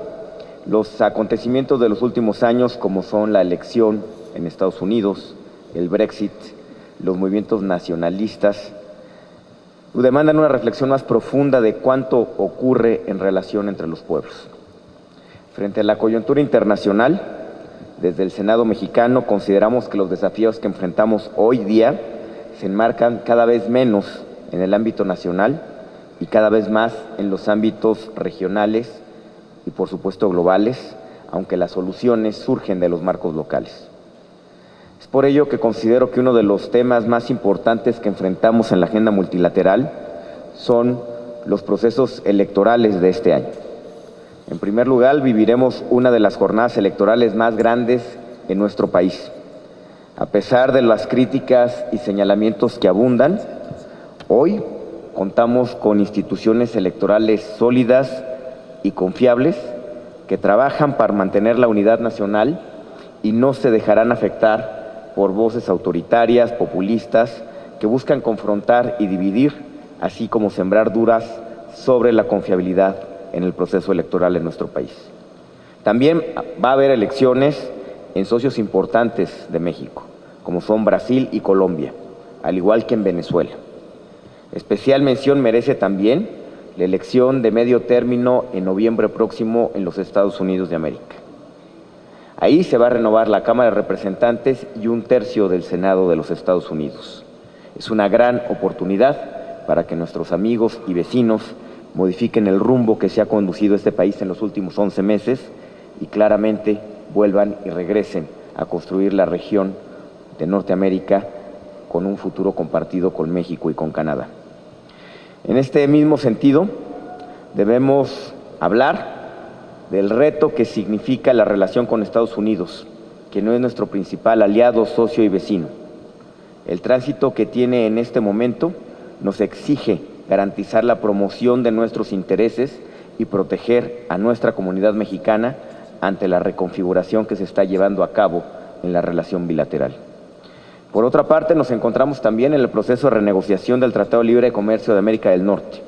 los acontecimientos de los últimos años, como son la elección en Estados Unidos, el Brexit, los movimientos nacionalistas, demandan una reflexión más profunda de cuánto ocurre en relación entre los pueblos. Frente a la coyuntura internacional, desde el Senado mexicano consideramos que los desafíos que enfrentamos hoy día se enmarcan cada vez menos en el ámbito nacional y cada vez más en los ámbitos regionales y, por supuesto, globales, aunque las soluciones surgen de los marcos locales. Es por ello que considero que uno de los temas más importantes que enfrentamos en la agenda multilateral son los procesos electorales de este año. En primer lugar, viviremos una de las jornadas electorales más grandes en nuestro país. A pesar de las críticas y señalamientos que abundan, hoy contamos con instituciones electorales sólidas y confiables que trabajan para mantener la unidad nacional y no se dejarán afectar por voces autoritarias, populistas, que buscan confrontar y dividir, así como sembrar dudas sobre la confiabilidad en el proceso electoral en nuestro país. También va a haber elecciones en socios importantes de México, como son Brasil y Colombia, al igual que en Venezuela. Especial mención merece también la elección de medio término en noviembre próximo en los Estados Unidos de América. Ahí se va a renovar la Cámara de Representantes y 1/3 del Senado de los Estados Unidos. Es una gran oportunidad para que nuestros amigos y vecinos modifiquen el rumbo que se ha conducido este país en los últimos 11 meses y claramente vuelvan y regresen a construir la región de Norteamérica con un futuro compartido con México y con Canadá. En este mismo sentido, debemos hablar del reto que significa la relación con Estados Unidos, que no es nuestro principal aliado, socio y vecino. El tránsito que tiene en este momento nos exige garantizar la promoción de nuestros intereses y proteger a nuestra comunidad mexicana ante la reconfiguración que se está llevando a cabo en la relación bilateral. Por otra parte, nos encontramos también en el proceso de renegociación del Tratado de Libre Comercio de América del Norte,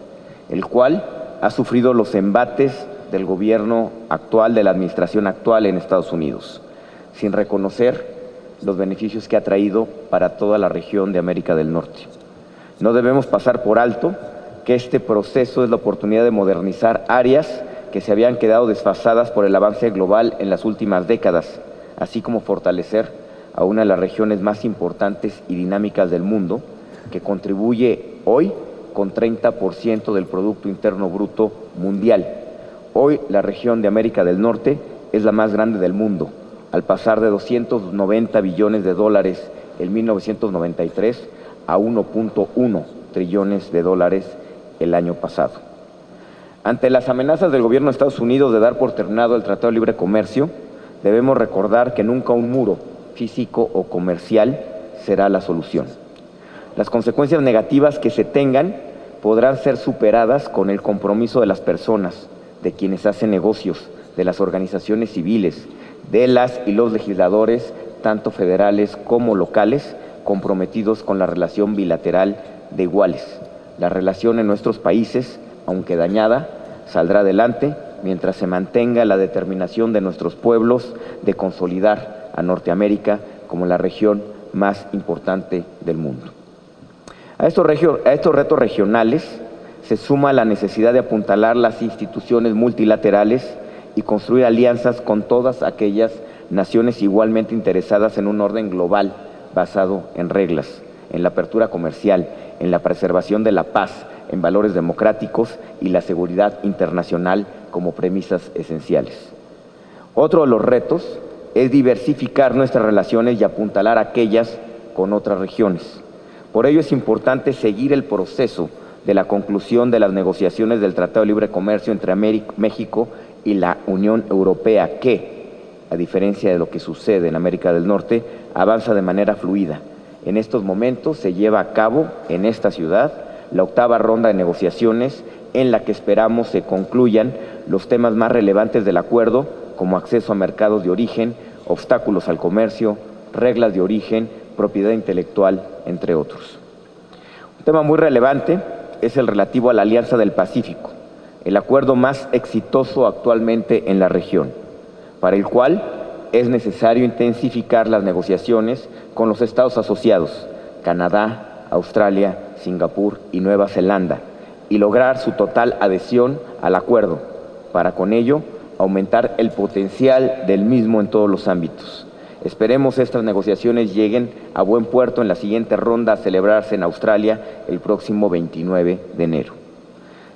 el cual ha sufrido los embates del gobierno actual, de la administración actual en Estados Unidos, sin reconocer los beneficios que ha traído para toda la región de América del Norte. No debemos pasar por alto que este proceso es la oportunidad de modernizar áreas que se habían quedado desfasadas por el avance global en las últimas décadas, así como fortalecer a una de las regiones más importantes y dinámicas del mundo, que contribuye hoy con 30% del Producto Interno Bruto mundial. Hoy la región de América del Norte es la más grande del mundo, al pasar de 290 billones de dólares en 1993 a 1.1 trillones de dólares el año pasado. Ante las amenazas del gobierno de Estados Unidos de dar por terminado el Tratado de Libre Comercio, debemos recordar que nunca un muro físico o comercial será la solución. Las consecuencias negativas que se tengan podrán ser superadas con el compromiso de las personas, de quienes hacen negocios, de las organizaciones civiles, de las y los legisladores, tanto federales como locales, comprometidos con la relación bilateral de iguales. La relación en nuestros países, aunque dañada, saldrá adelante mientras se mantenga la determinación de nuestros pueblos de consolidar a Norteamérica como la región más importante del mundo. A estos retos regionales se suma la necesidad de apuntalar las instituciones multilaterales y construir alianzas con todas aquellas naciones igualmente interesadas en un orden global basado en reglas, en la apertura comercial, en la preservación de la paz, en valores democráticos y la seguridad internacional como premisas esenciales. Otro de los retos es diversificar nuestras relaciones y apuntalar aquellas con otras regiones. Por ello es importante seguir el proceso de la conclusión de las negociaciones del Tratado de Libre Comercio entre México y la Unión Europea, que, a diferencia de lo que sucede en América del Norte, avanza de manera fluida. En estos momentos se lleva a cabo en esta ciudad la 8ª ronda de negociaciones en la que esperamos se concluyan los temas más relevantes del acuerdo, como acceso a mercados de origen, obstáculos al comercio, reglas de origen, propiedad intelectual, entre otros. Un tema muy relevante es el relativo a la Alianza del Pacífico, el acuerdo más exitoso actualmente en la región, para el cual es necesario intensificar las negociaciones con los estados asociados, Canadá, Australia, Singapur y Nueva Zelanda, y lograr su total adhesión al acuerdo, para con ello aumentar el potencial del mismo en todos los ámbitos. Esperemos estas negociaciones lleguen a buen puerto en la siguiente ronda a celebrarse en Australia el próximo 29 de enero.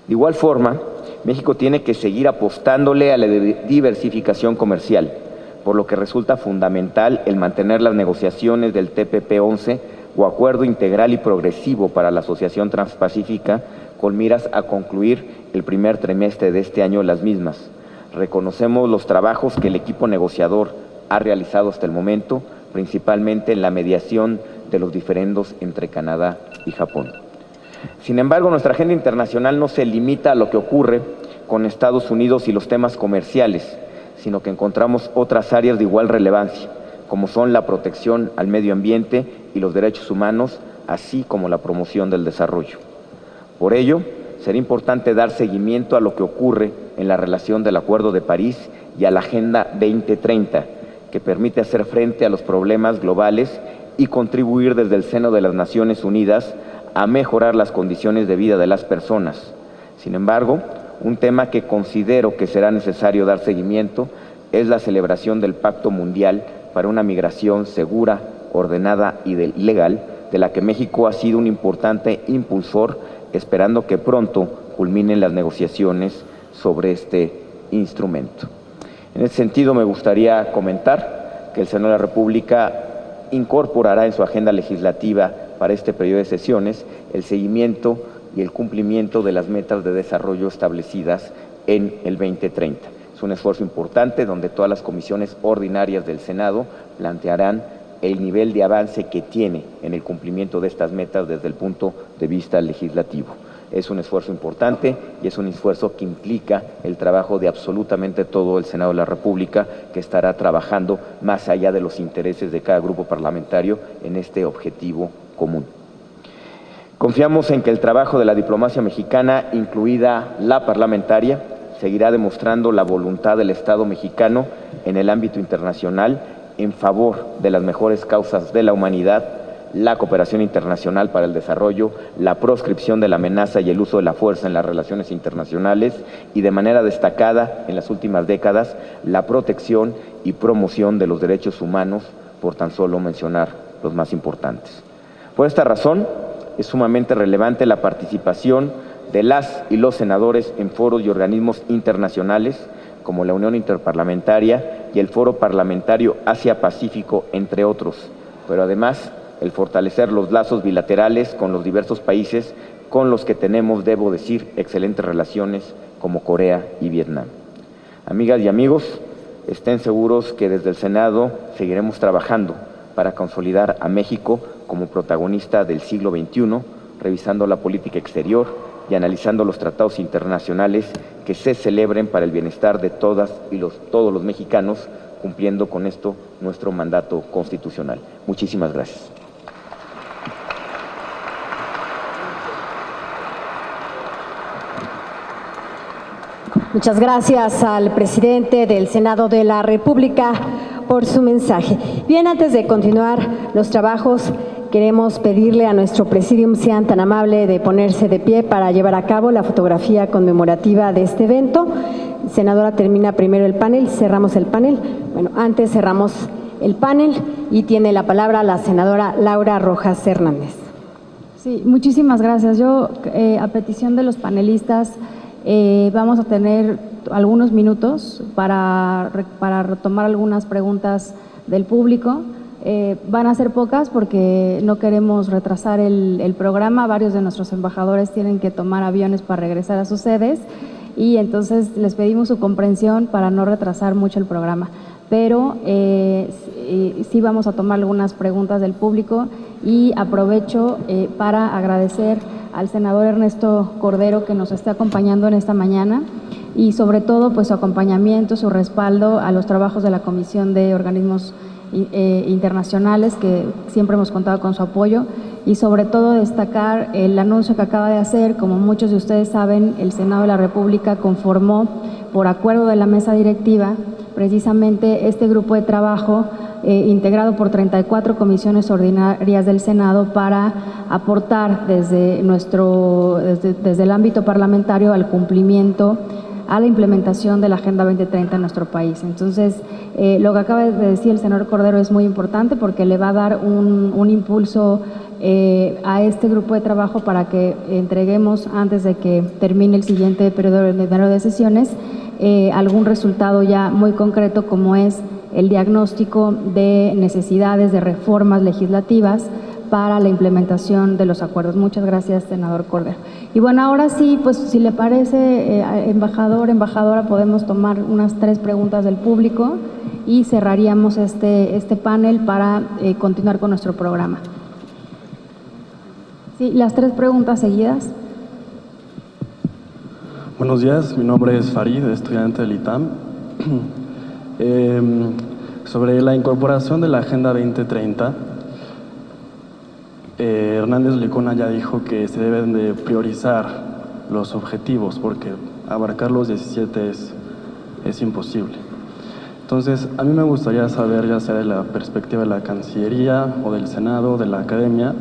De igual forma, México tiene que seguir apostándole a la diversificación comercial, por lo que resulta fundamental el mantener las negociaciones del TPP-11 o Acuerdo Integral y Progresivo para la Asociación Transpacífica, con miras a concluir el primer trimestre de este año las mismas. Reconocemos los trabajos que el equipo negociador ha realizado hasta el momento, principalmente en la mediación de los diferendos entre Canadá y Japón. Sin embargo, nuestra agenda internacional no se limita a lo que ocurre con Estados Unidos y los temas comerciales, sino que encontramos otras áreas de igual relevancia, como son la protección al medio ambiente y los derechos humanos, así como la promoción del desarrollo. Por ello, será importante dar seguimiento a lo que ocurre en la relación del Acuerdo de París y a la Agenda 2030, que permite hacer frente a los problemas globales y contribuir desde el seno de las Naciones Unidas a mejorar las condiciones de vida de las personas. Sin embargo, un tema que considero que será necesario dar seguimiento es la celebración del Pacto Mundial para una migración segura, ordenada y legal, de la que México ha sido un importante impulsor, esperando que pronto culminen las negociaciones sobre este instrumento. En ese sentido, me gustaría comentar que el Senado de la República incorporará en su agenda legislativa para este periodo de sesiones el seguimiento y el cumplimiento de las metas de desarrollo establecidas en el 2030. Es un esfuerzo importante donde todas las comisiones ordinarias del Senado plantearán el nivel de avance que tiene en el cumplimiento de estas metas desde el punto de vista legislativo. Es un esfuerzo importante y es un esfuerzo que implica el trabajo de absolutamente todo el Senado de la República, que estará trabajando más allá de los intereses de cada grupo parlamentario en este objetivo común. Confiamos en que el trabajo de la diplomacia mexicana, incluida la parlamentaria, seguirá demostrando la voluntad del Estado mexicano en el ámbito internacional en favor de las mejores causas de la humanidad, la cooperación internacional para el desarrollo, la proscripción de la amenaza y el uso de la fuerza en las relaciones internacionales y, de manera destacada en las últimas décadas, la protección y promoción de los derechos humanos, por tan solo mencionar los más importantes. Por esta razón, es sumamente relevante la participación de las y los senadores en foros y organismos internacionales como la Unión Interparlamentaria y el Foro Parlamentario Asia-Pacífico, entre otros, pero además el fortalecer los lazos bilaterales con los diversos países con los que tenemos, debo decir, excelentes relaciones, como Corea y Vietnam. Amigas y amigos, estén seguros que desde el Senado seguiremos trabajando para consolidar a México como protagonista del siglo XXI, revisando la política exterior y analizando los tratados internacionales que se celebren para el bienestar de todas y todos los mexicanos, cumpliendo con esto nuestro mandato constitucional. Muchísimas gracias. Muchas gracias al presidente del Senado de la República por su mensaje. Bien, antes de continuar los trabajos, queremos pedirle a nuestro presidium sean tan amable de ponerse de pie para llevar a cabo la fotografía conmemorativa de este evento. Senadora, termina primero el panel, cerramos el panel. Bueno, antes cerramos el panel y tiene la palabra la senadora Laura Rojas Hernández. Sí, muchísimas gracias. Yo, a petición de los panelistas, vamos a tener algunos minutos para retomar algunas preguntas del público. Van a ser pocas porque no queremos retrasar el programa. Varios de nuestros embajadores tienen que tomar aviones para regresar a sus sedes y entonces les pedimos su comprensión para no retrasar mucho el programa. Pero sí vamos a tomar algunas preguntas del público y aprovecho para agradecer al senador Ernesto Cordero que nos está acompañando en esta mañana y sobre todo pues su acompañamiento, su respaldo a los trabajos de la Comisión de Organismos Internacionales, que siempre hemos contado con su apoyo, y sobre todo destacar el anuncio que acaba de hacer. Como muchos de ustedes saben, el Senado de la República conformó por acuerdo de la mesa directiva precisamente este grupo de trabajo integrado por 34 comisiones ordinarias del Senado para aportar desde el ámbito parlamentario al cumplimiento, a la implementación de la Agenda 2030 en nuestro país. Entonces, lo que acaba de decir el senador Cordero es muy importante porque le va a dar un impulso a este grupo de trabajo para que entreguemos, antes de que termine el siguiente periodo de sesiones, algún resultado ya muy concreto, como es el diagnóstico de necesidades de reformas legislativas para la implementación de los acuerdos. Muchas gracias, senador Cordero. Y bueno, ahora sí, pues si le parece, embajador, embajadora, podemos tomar unas 3 preguntas del público y cerraríamos este panel para continuar con nuestro programa. Sí, las 3 preguntas seguidas. Buenos días, mi nombre es Farid, estudiante del ITAM. Sobre la incorporación de la Agenda 2030, Hernández Licona ya dijo que se deben de priorizar los objetivos porque abarcar los 17 es imposible. Entonces, a mí me gustaría saber, ya sea de la perspectiva de la Cancillería o del Senado, de la Academia,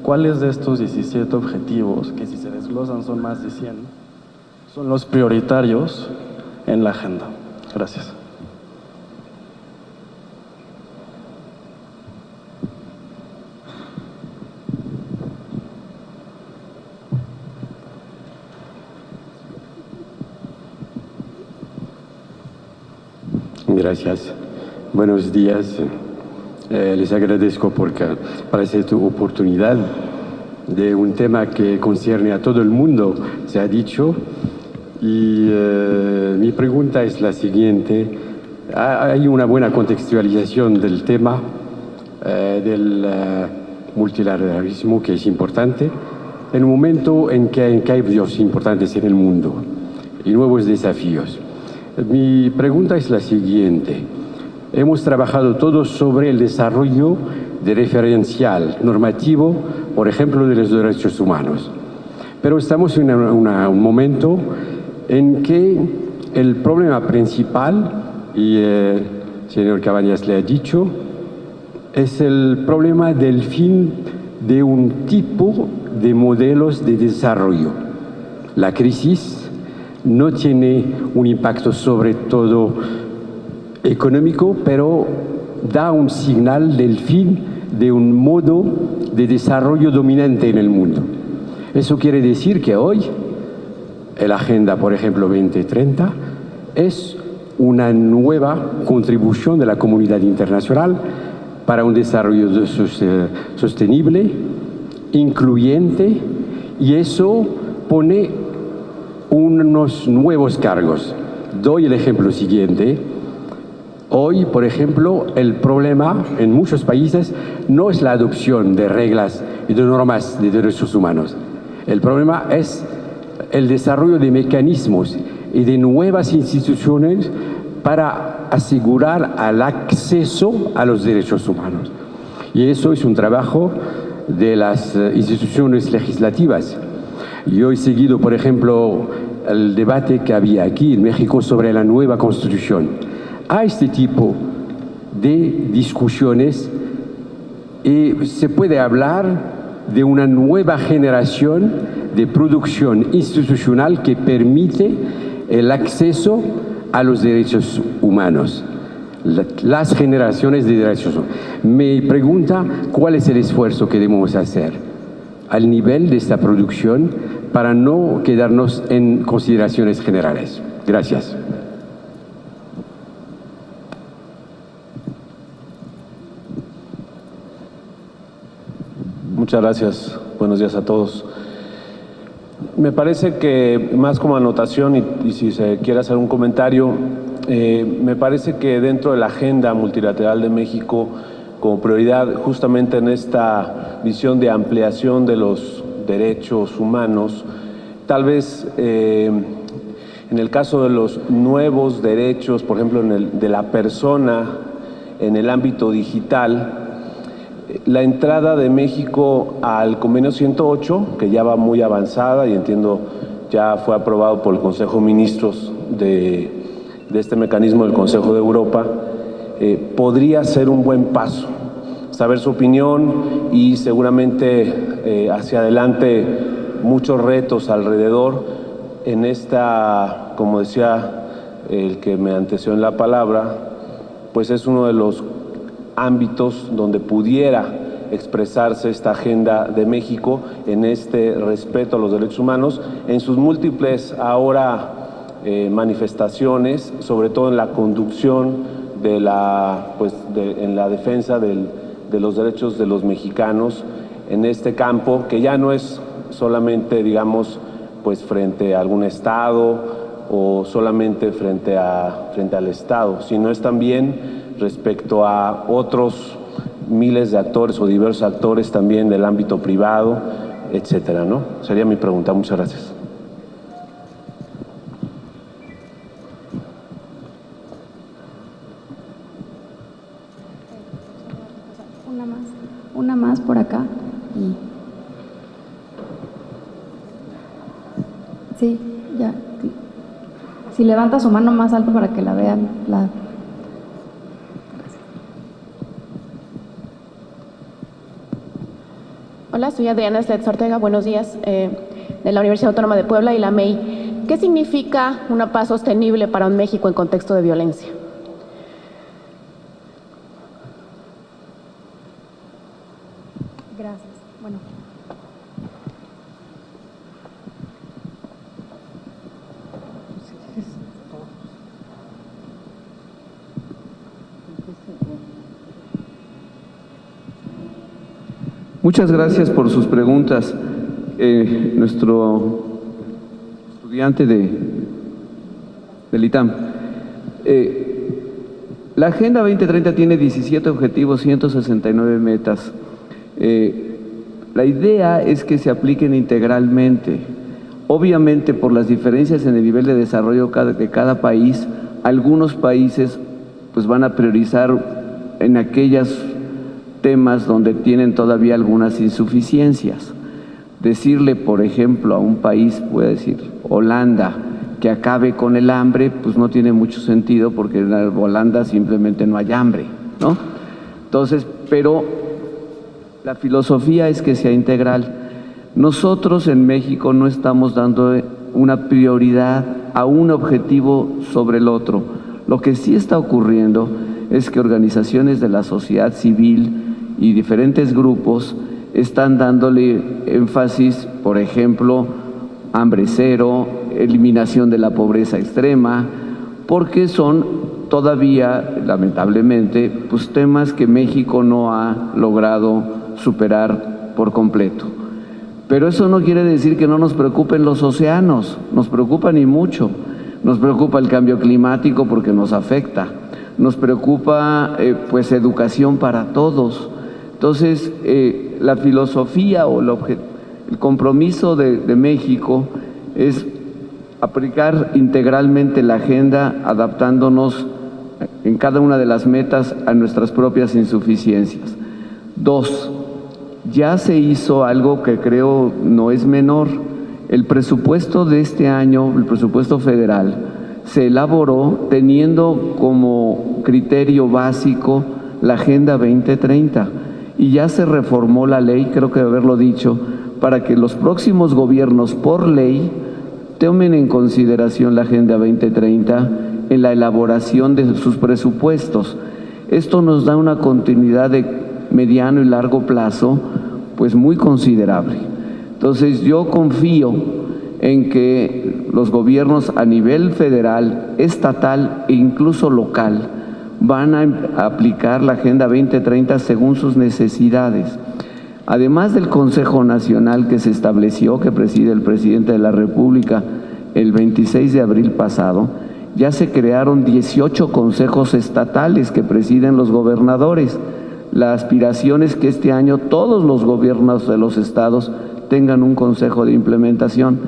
cuáles de estos 17 objetivos, que si se desglosan son más de 100, son los prioritarios en la agenda. Gracias. Gracias. Buenos días. Les agradezco para esta oportunidad de un tema que concierne a todo el mundo, se ha dicho. Y mi pregunta es la siguiente. Hay una buena contextualización del tema del multilateralismo, que es importante, en un momento en que hay cambios importantes en el mundo y nuevos desafíos. Mi pregunta es la siguiente. Hemos trabajado todos sobre el desarrollo de referencial normativo, por ejemplo, de los derechos humanos. Pero estamos en un momento en que el problema principal, y el señor Cabañas le ha dicho, es el problema del fin de un tipo de modelos de desarrollo. La crisis no tiene un impacto sobre todo económico, pero da un señal del fin de un modo de desarrollo dominante en el mundo. Eso quiere decir que hoy la Agenda, por ejemplo, 2030, es una nueva contribución de la comunidad internacional para un desarrollo sostenible, incluyente, y eso pone unos nuevos cargos. Doy el ejemplo siguiente. Hoy, por ejemplo, el problema en muchos países no es la adopción de reglas y de normas de derechos humanos. El problema es el desarrollo de mecanismos y de nuevas instituciones para asegurar el acceso a los derechos humanos. Y eso es un trabajo de las instituciones legislativas. Yo he seguido, por ejemplo, el debate que había aquí en México sobre la nueva Constitución. A este tipo de discusiones se puede hablar de una nueva generación de producción institucional que permite el acceso a los derechos humanos, las generaciones de derechos humanos. Me pregunta cuál es el esfuerzo que debemos hacer al nivel de esta producción para no quedarnos en consideraciones generales. Gracias. Muchas gracias. Buenos días a todos. Me parece que más como anotación y si se quiere hacer un comentario, me parece que dentro de la agenda multilateral de México, como prioridad justamente en esta visión de ampliación de los derechos humanos, tal vez en el caso de los nuevos derechos, por ejemplo, de la persona en el ámbito digital, la entrada de México al convenio 108, que ya va muy avanzada y entiendo ya fue aprobado por el Consejo de Ministros de este mecanismo del Consejo de Europa, podría ser un buen paso. Saber su opinión y seguramente hacia adelante muchos retos alrededor en esta, como decía el que me antecedió en la palabra, pues es uno de los ámbitos donde pudiera expresarse esta agenda de México en este respeto a los derechos humanos, en sus múltiples ahora manifestaciones, sobre todo en la conducción de en la defensa de los derechos de los mexicanos en este campo, que ya no es solamente, digamos, pues frente a algún Estado o solamente frente al Estado, sino es también respecto a otros miles de actores o diversos actores también del ámbito privado, etcétera, ¿no? Sería mi pregunta. Muchas gracias. Una más por acá. Sí, ya. Si levanta su mano más alto para que la vean. Hola, soy Adriana Sletz Ortega, buenos días, de la Universidad Autónoma de Puebla y la MEI. ¿Qué significa una paz sostenible para un México en contexto de violencia? Gracias. Bueno. Muchas gracias por sus preguntas. Nuestro estudiante del ITAM. La Agenda 2030 tiene 17 objetivos, 169 metas. La idea es que se apliquen integralmente. Obviamente, por las diferencias en el nivel de desarrollo de cada país, algunos países pues van a priorizar en aquellos temas donde tienen todavía algunas insuficiencias. Decirle, por ejemplo, a un país, puede decir Holanda, que acabe con el hambre, pues no tiene mucho sentido porque en Holanda simplemente no hay hambre, ¿no? Entonces, pero la filosofía es que sea integral. Nosotros en México no estamos dando una prioridad a un objetivo sobre el otro. Lo que sí está ocurriendo es que organizaciones de la sociedad civil y diferentes grupos están dándole énfasis, por ejemplo, hambre cero, eliminación de la pobreza extrema, porque son todavía, lamentablemente, pues temas que México no ha logrado superar por completo. Pero eso no quiere decir que no nos preocupen los océanos, nos preocupan y mucho. Nos preocupa el cambio climático porque nos afecta, nos preocupa pues educación para todos. Entonces, la filosofía o el compromiso de México es aplicar integralmente la agenda, adaptándonos en cada una de las metas a nuestras propias insuficiencias. 2, ya se hizo algo que creo no es menor. El presupuesto de este año, el presupuesto federal, se elaboró teniendo como criterio básico la Agenda 2030 y ya se reformó la ley, creo que haberlo dicho, para que los próximos gobiernos por ley tomen en consideración la Agenda 2030 en la elaboración de sus presupuestos. Esto nos da una continuidad de mediano y largo plazo, pues muy considerable. Entonces yo confío en que los gobiernos a nivel federal, estatal e incluso local van a aplicar la Agenda 2030 según sus necesidades. Además del Consejo Nacional que se estableció, que preside el presidente de la República el 26 de abril pasado, ya se crearon 18 consejos estatales que presiden los gobernadores. La aspiración es que este año todos los gobiernos de los estados tengan un consejo de implementación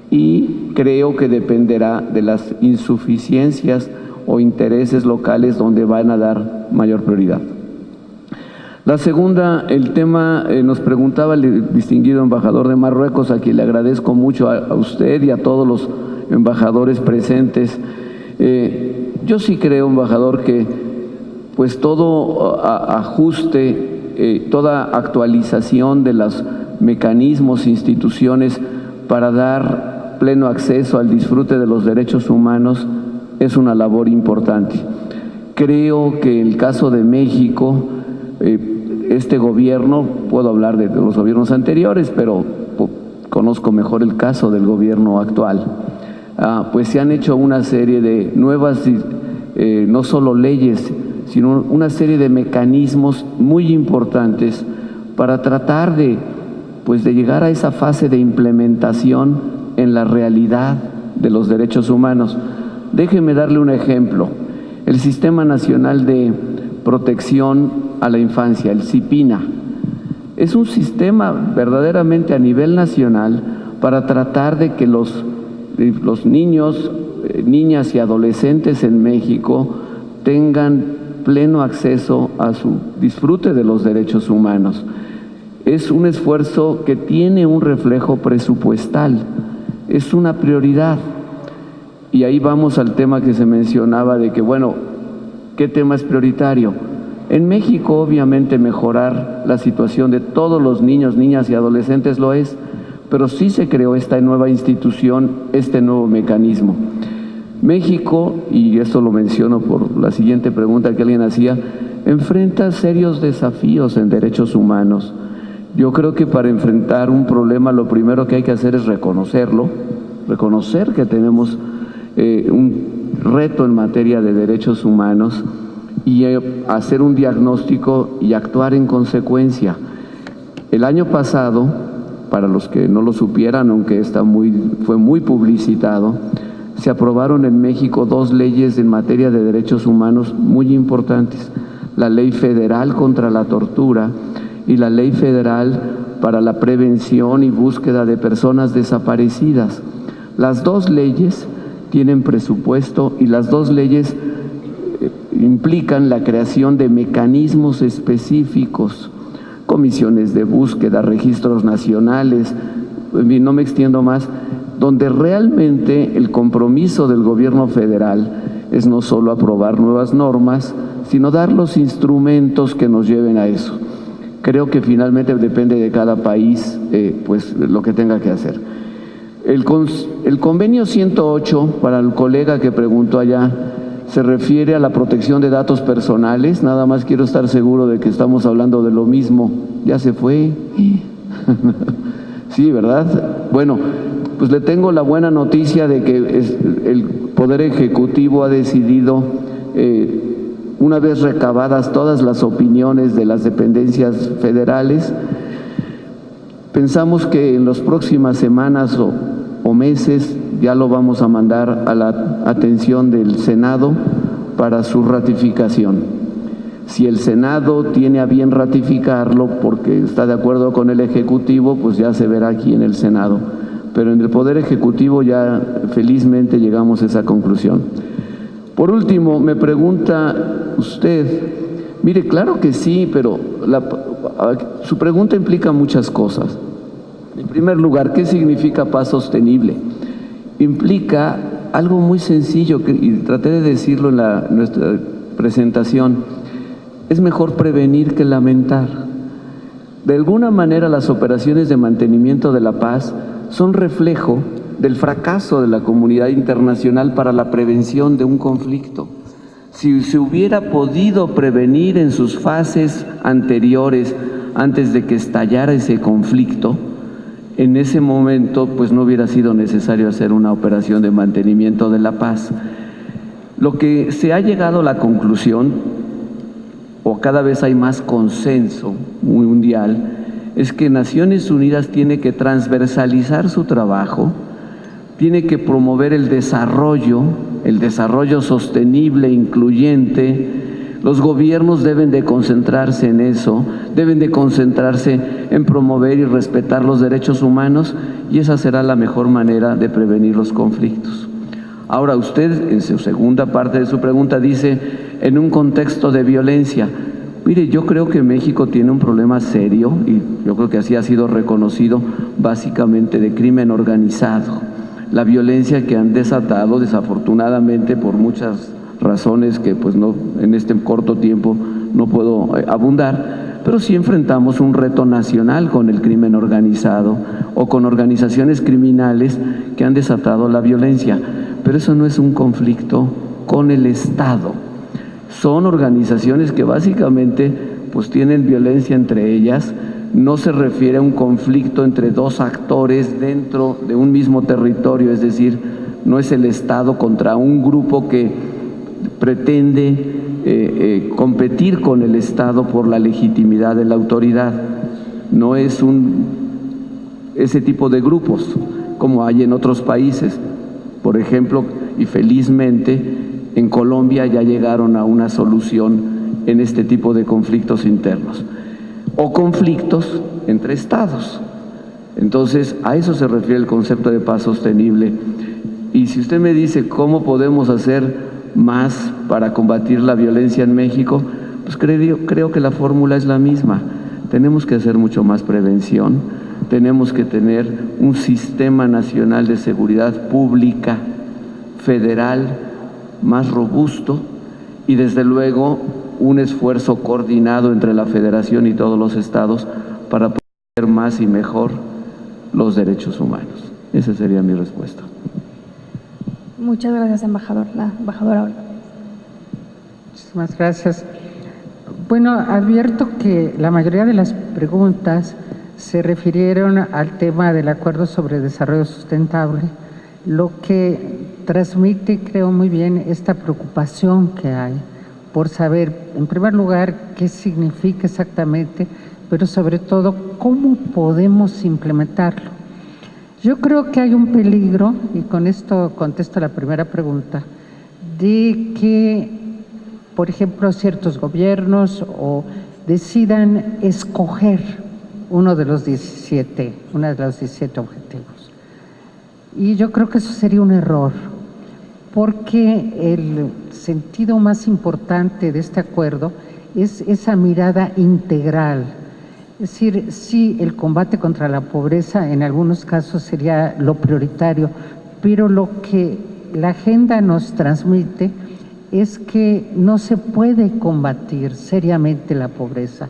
y creo que dependerá de las insuficiencias o intereses locales donde van a dar mayor prioridad. La segunda, el tema, nos preguntaba el distinguido embajador de Marruecos, a quien le agradezco mucho a usted y a todos los embajadores presentes. Yo sí creo, embajador, que pues todo ajuste, toda actualización de los mecanismos, instituciones para dar pleno acceso al disfrute de los derechos humanos es una labor importante. Creo que en el caso de México, este gobierno, puedo hablar de los gobiernos anteriores, pero conozco mejor el caso del gobierno actual, pues se han hecho una serie de nuevas, no solo leyes, sino una serie de mecanismos muy importantes para tratar de llegar a esa fase de implementación en la realidad de los derechos humanos. Déjeme darle un ejemplo. El Sistema Nacional de Protección a la Infancia, el CIPINA, es un sistema verdaderamente a nivel nacional para tratar de que los niños, niñas y adolescentes en México tengan pleno acceso a su disfrute de los derechos humanos. Es un esfuerzo que tiene un reflejo presupuestal, es una prioridad. Y ahí vamos al tema que se mencionaba de que, bueno, ¿qué tema es prioritario? En México, obviamente, mejorar la situación de todos los niños, niñas y adolescentes lo es, pero sí se creó esta nueva institución, este nuevo mecanismo. México, y esto lo menciono por la siguiente pregunta que alguien hacía, enfrenta serios desafíos en derechos humanos. Yo creo que para enfrentar un problema lo primero que hay que hacer es reconocerlo, reconocer que tenemos un reto en materia de derechos humanos y hacer un diagnóstico y actuar en consecuencia. El año pasado, para los que no lo supieran, aunque fue muy publicitado, se aprobaron en México 2 leyes en materia de derechos humanos muy importantes: la Ley Federal contra la Tortura y la Ley Federal para la Prevención y Búsqueda de Personas Desaparecidas. Las 2 leyes tienen presupuesto y las 2 leyes implican la creación de mecanismos específicos, comisiones de búsqueda, registros nacionales, no me extiendo más, donde realmente el compromiso del gobierno federal es no solo aprobar nuevas normas, sino dar los instrumentos que nos lleven a eso. Creo que finalmente depende de cada país lo que tenga que hacer. El convenio 108, para el colega que preguntó allá, se refiere a la protección de datos personales. Nada más quiero estar seguro de que estamos hablando de lo mismo. ¿Ya se fue? Sí, ¿verdad? Bueno, pues le tengo la buena noticia de que el Poder Ejecutivo ha decidido, una vez recabadas todas las opiniones de las dependencias federales, pensamos que en las próximas semanas o meses ya lo vamos a mandar a la atención del Senado para su ratificación. Si el Senado tiene a bien ratificarlo porque está de acuerdo con el Ejecutivo, pues ya se verá aquí en el Senado. pero en el Poder Ejecutivo ya felizmente llegamos a esa conclusión. Por último, me pregunta usted, mire, claro que sí, pero su pregunta implica muchas cosas. En primer lugar, ¿qué significa paz sostenible? Implica algo muy sencillo, y traté de decirlo en nuestra presentación: es mejor prevenir que lamentar. De alguna manera, las operaciones de mantenimiento de la paz son reflejo del fracaso de la comunidad internacional para la prevención de un conflicto. Si se hubiera podido prevenir en sus fases anteriores, antes de que estallara ese conflicto, en ese momento pues no hubiera sido necesario hacer una operación de mantenimiento de la paz. Lo que se ha llegado a la conclusión, o cada vez hay más consenso mundial, es que Naciones Unidas tiene que transversalizar su trabajo, tiene que promover el desarrollo sostenible, incluyente. Los gobiernos deben de concentrarse en eso, deben de concentrarse en promover y respetar los derechos humanos, y esa será la mejor manera de prevenir los conflictos. Ahora, usted en su segunda parte de su pregunta dice, en un contexto de violencia. Mire, yo creo que México tiene un problema serio, y yo creo que así ha sido reconocido, básicamente de crimen organizado. La violencia que han desatado, desafortunadamente, por muchas razones que pues no, en este corto tiempo no puedo abundar, pero sí enfrentamos un reto nacional con el crimen organizado o con organizaciones criminales que han desatado la violencia, pero eso no es un conflicto con el Estado. Son organizaciones que básicamente pues tienen violencia entre ellas. No se refiere a un conflicto entre dos actores dentro de un mismo territorio, es decir, no es el Estado contra un grupo que pretende competir con el Estado por la legitimidad de la autoridad. No es ese tipo de grupos como hay en otros países. Por ejemplo, y felizmente, en Colombia ya llegaron a una solución en este tipo de conflictos internos o conflictos entre estados. Entonces, a eso se refiere el concepto de paz sostenible. Y si usted me dice cómo podemos hacer más para combatir la violencia en México, pues creo que la fórmula es la misma. Tenemos que hacer mucho más prevención, tenemos que tener un sistema nacional de seguridad pública, federal, más robusto, y desde luego un esfuerzo coordinado entre la Federación y todos los estados para proteger más y mejor los derechos humanos. Esa sería mi respuesta. Muchas gracias, embajador. La embajadora Olga. Muchísimas gracias. Bueno, advierto que la mayoría de las preguntas se refirieron al tema del Acuerdo sobre Desarrollo Sustentable, lo que transmite, creo muy bien, esta preocupación que hay por saber, en primer lugar, qué significa exactamente, pero sobre todo, cómo podemos implementarlo. Yo creo que hay un peligro, y con esto contesto la primera pregunta, de que, por ejemplo, ciertos gobiernos decidan escoger uno de los 17 objetivos. Y yo creo que eso sería un error, porque el sentido más importante de este acuerdo es esa mirada integral. Es decir, sí, el combate contra la pobreza en algunos casos sería lo prioritario, pero lo que la agenda nos transmite es que no se puede combatir seriamente la pobreza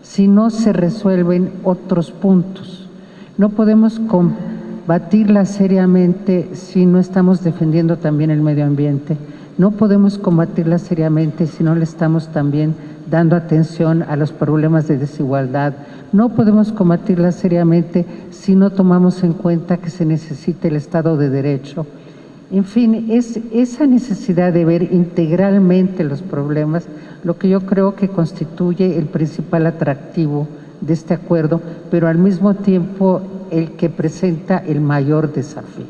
si no se resuelven otros puntos. No podemos combatirla seriamente si no estamos defendiendo también el medio ambiente. No podemos combatirla seriamente si no le estamos también dando atención a los problemas de desigualdad. No podemos combatirla seriamente si no tomamos en cuenta que se necesita el Estado de Derecho. En fin, es esa necesidad de ver integralmente los problemas lo que yo creo que constituye el principal atractivo de este acuerdo, pero al mismo tiempo el que presenta el mayor desafío.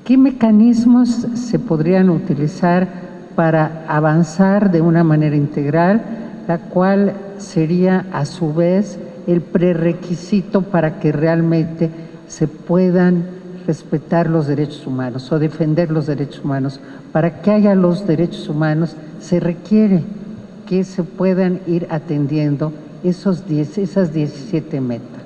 ¿Qué mecanismos se podrían utilizar para avanzar de una manera integral, la cual sería a su vez el prerequisito para que realmente se puedan respetar los derechos humanos o defender los derechos humanos. Para que haya los derechos humanos se requiere que se puedan ir atendiendo esas 17 metas.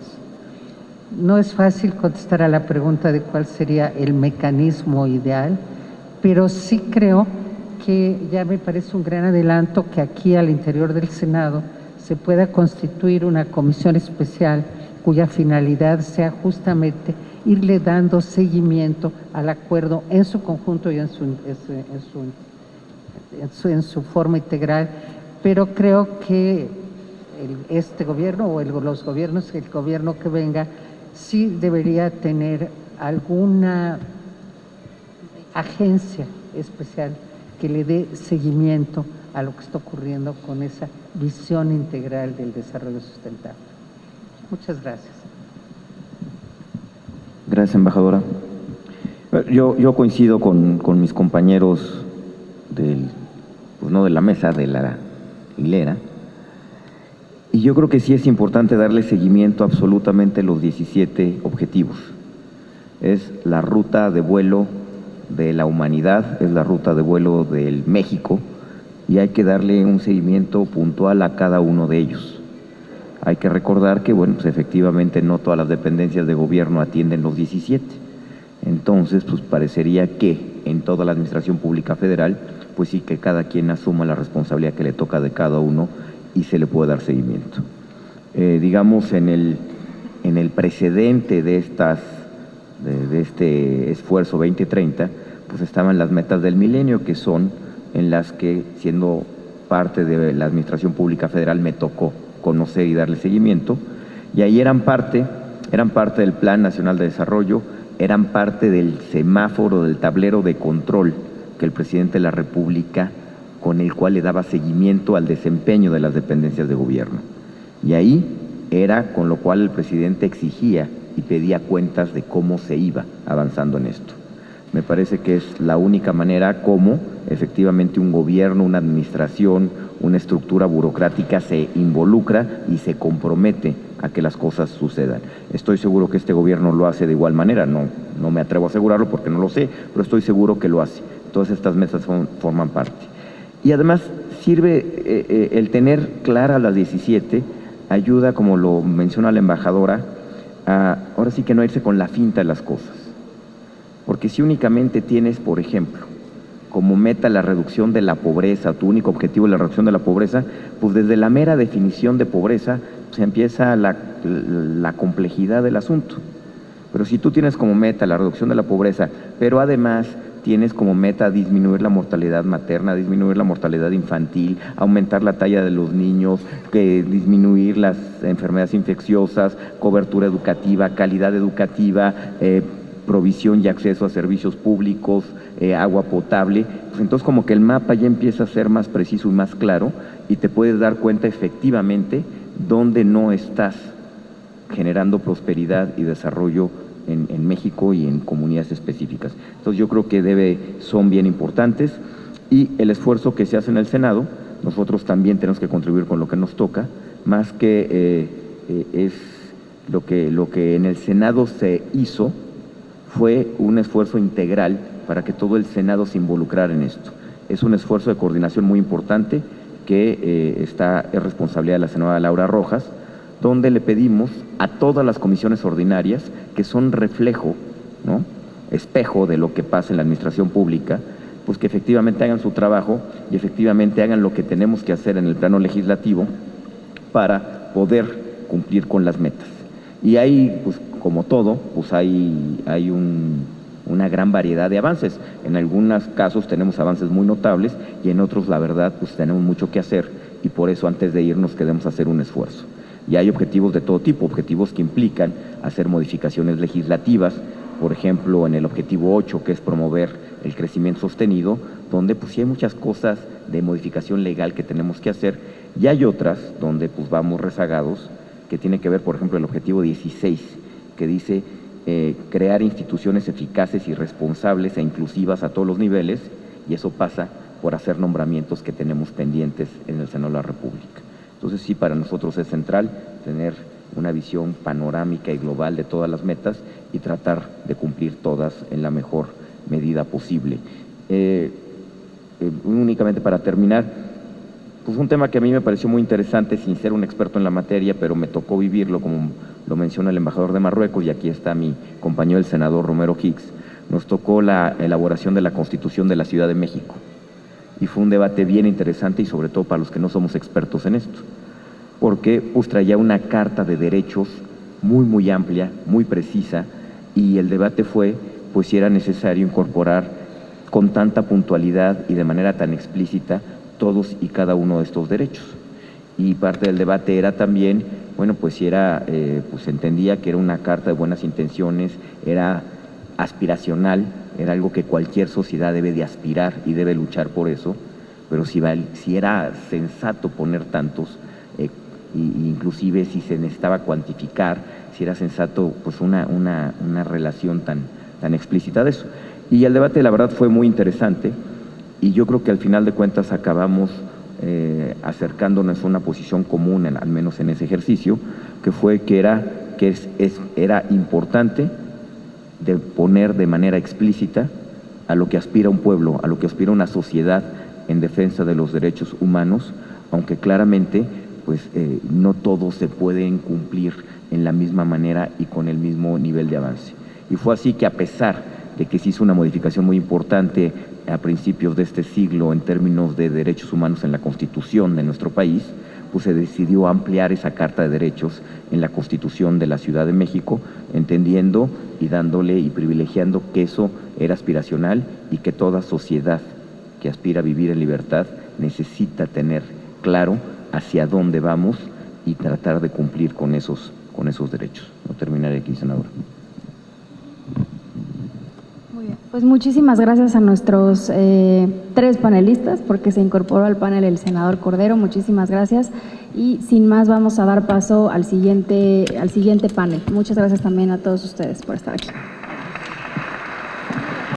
No es fácil contestar a la pregunta de cuál sería el mecanismo ideal, pero sí creo que ya me parece un gran adelanto que aquí al interior del Senado se pueda constituir una comisión especial cuya finalidad sea justamente irle dando seguimiento al acuerdo en su conjunto y en su forma integral, pero creo que este gobierno o el gobierno que venga sí debería tener alguna agencia especial que le dé seguimiento a lo que está ocurriendo con esa visión integral del desarrollo sustentable. Muchas gracias. Gracias, embajadora. Yo coincido con mis compañeros pues no de la mesa, de la hilera, y yo creo que sí es importante darle seguimiento a absolutamente los 17 objetivos. Es la ruta de vuelo de la humanidad, es la ruta de vuelo del México, y hay que darle un seguimiento puntual a cada uno de ellos. Hay que recordar que, bueno, pues efectivamente no todas las dependencias de gobierno atienden los 17. Entonces, pues parecería que en toda la administración pública federal, pues sí que cada quien asuma la responsabilidad que le toca de cada uno y se le puede dar seguimiento. Digamos, en el precedente de este esfuerzo 2030, pues estaban las metas del milenio, que son en las que, siendo parte de la administración pública federal, me tocó conocer y darle seguimiento, y ahí eran parte del Plan Nacional de Desarrollo, eran parte del semáforo, del tablero de control que el presidente de la República, con el cual le daba seguimiento al desempeño de las dependencias de gobierno. Y ahí era con lo cual el presidente exigía y pedía cuentas de cómo se iba avanzando en esto. Me parece que es la única manera como efectivamente un gobierno, una administración, una estructura burocrática se involucra y se compromete a que las cosas sucedan. Estoy seguro que este gobierno lo hace de igual manera, no me atrevo a asegurarlo porque no lo sé, pero estoy seguro que lo hace. Todas estas mesas forman parte. Y además sirve el tener claras las 17, ayuda, como lo menciona la embajadora, ahora sí que no irse con la finta de las cosas. Porque si únicamente tienes, por ejemplo, como meta la reducción de la pobreza, tu único objetivo es la reducción de la pobreza, pues desde la mera definición de pobreza se empieza la complejidad del asunto. Pero si tú tienes como meta la reducción de la pobreza, pero además tienes como meta disminuir la mortalidad materna, disminuir la mortalidad infantil, aumentar la talla de los niños, disminuir las enfermedades infecciosas, cobertura educativa, calidad educativa, provisión y acceso a servicios públicos, agua potable, pues entonces como que el mapa ya empieza a ser más preciso y más claro y te puedes dar cuenta efectivamente dónde no estás generando prosperidad y desarrollo en México y en comunidades específicas. Entonces yo creo que son bien importantes, y el esfuerzo que se hace en el Senado, nosotros también tenemos que contribuir con lo que nos toca, más que es lo que en el Senado se hizo, fue un esfuerzo integral para que todo el Senado se involucrara en esto. Es un esfuerzo de coordinación muy importante que es responsabilidad de la senadora Laura Rojas, donde le pedimos a todas las comisiones ordinarias, que son reflejo, ¿no?, espejo de lo que pasa en la administración pública, pues que efectivamente hagan su trabajo y efectivamente hagan lo que tenemos que hacer en el plano legislativo para poder cumplir con las metas. Y ahí, pues como todo, pues hay una gran variedad de avances. En algunos casos tenemos avances muy notables y en otros, la verdad, pues tenemos mucho que hacer, y por eso antes de irnos queremos hacer un esfuerzo. Y hay objetivos de todo tipo, objetivos que implican hacer modificaciones legislativas, por ejemplo, en el objetivo 8, que es promover el crecimiento sostenido, donde pues sí hay muchas cosas de modificación legal que tenemos que hacer, y hay otras donde pues vamos rezagados, que tiene que ver, por ejemplo, el objetivo 16, que dice crear instituciones eficaces y responsables e inclusivas a todos los niveles, y eso pasa por hacer nombramientos que tenemos pendientes en el Senado de la República. Entonces sí, para nosotros es central tener una visión panorámica y global de todas las metas y tratar de cumplir todas en la mejor medida posible. Únicamente para terminar, pues un tema que a mí me pareció muy interesante, sin ser un experto en la materia, pero me tocó vivirlo, como lo menciona el embajador de Marruecos, y aquí está mi compañero el senador Romero Hicks. Nos tocó la elaboración de la Constitución de la Ciudad de México, y fue un debate bien interesante, y sobre todo para los que no somos expertos en esto, porque pues traía una carta de derechos muy amplia, muy precisa, y el debate fue pues si era necesario incorporar con tanta puntualidad y de manera tan explícita todos y cada uno de estos derechos. Y parte del debate era también, bueno, pues si era, pues entendía que era una carta de buenas intenciones, era aspiracional, era algo que cualquier sociedad debe de aspirar y debe luchar por eso, pero si era sensato poner tantos, inclusive si se necesitaba cuantificar, si era sensato pues una relación tan explícita de eso. Y el debate, la verdad, fue muy interesante, y yo creo que al final de cuentas acabamos acercándonos a una posición común, al menos en ese ejercicio, que fue que era importante de poner de manera explícita a lo que aspira un pueblo, a lo que aspira una sociedad en defensa de los derechos humanos, aunque claramente pues no todos se pueden cumplir en la misma manera y con el mismo nivel de avance. Y fue así que, a pesar de que se hizo una modificación muy importante a principios de este siglo en términos de derechos humanos en la Constitución de nuestro país, pues se decidió ampliar esa Carta de Derechos en la Constitución de la Ciudad de México, entendiendo y dándole y privilegiando que eso era aspiracional y que toda sociedad que aspira a vivir en libertad necesita tener claro hacia dónde vamos y tratar de cumplir con esos derechos. No terminaré aquí, senador. Muy bien. Pues muchísimas gracias a nuestros 3 panelistas, porque se incorporó al panel el senador Cordero. Muchísimas gracias. Y sin más, vamos a dar paso al siguiente panel. Muchas gracias también a todos ustedes por estar aquí.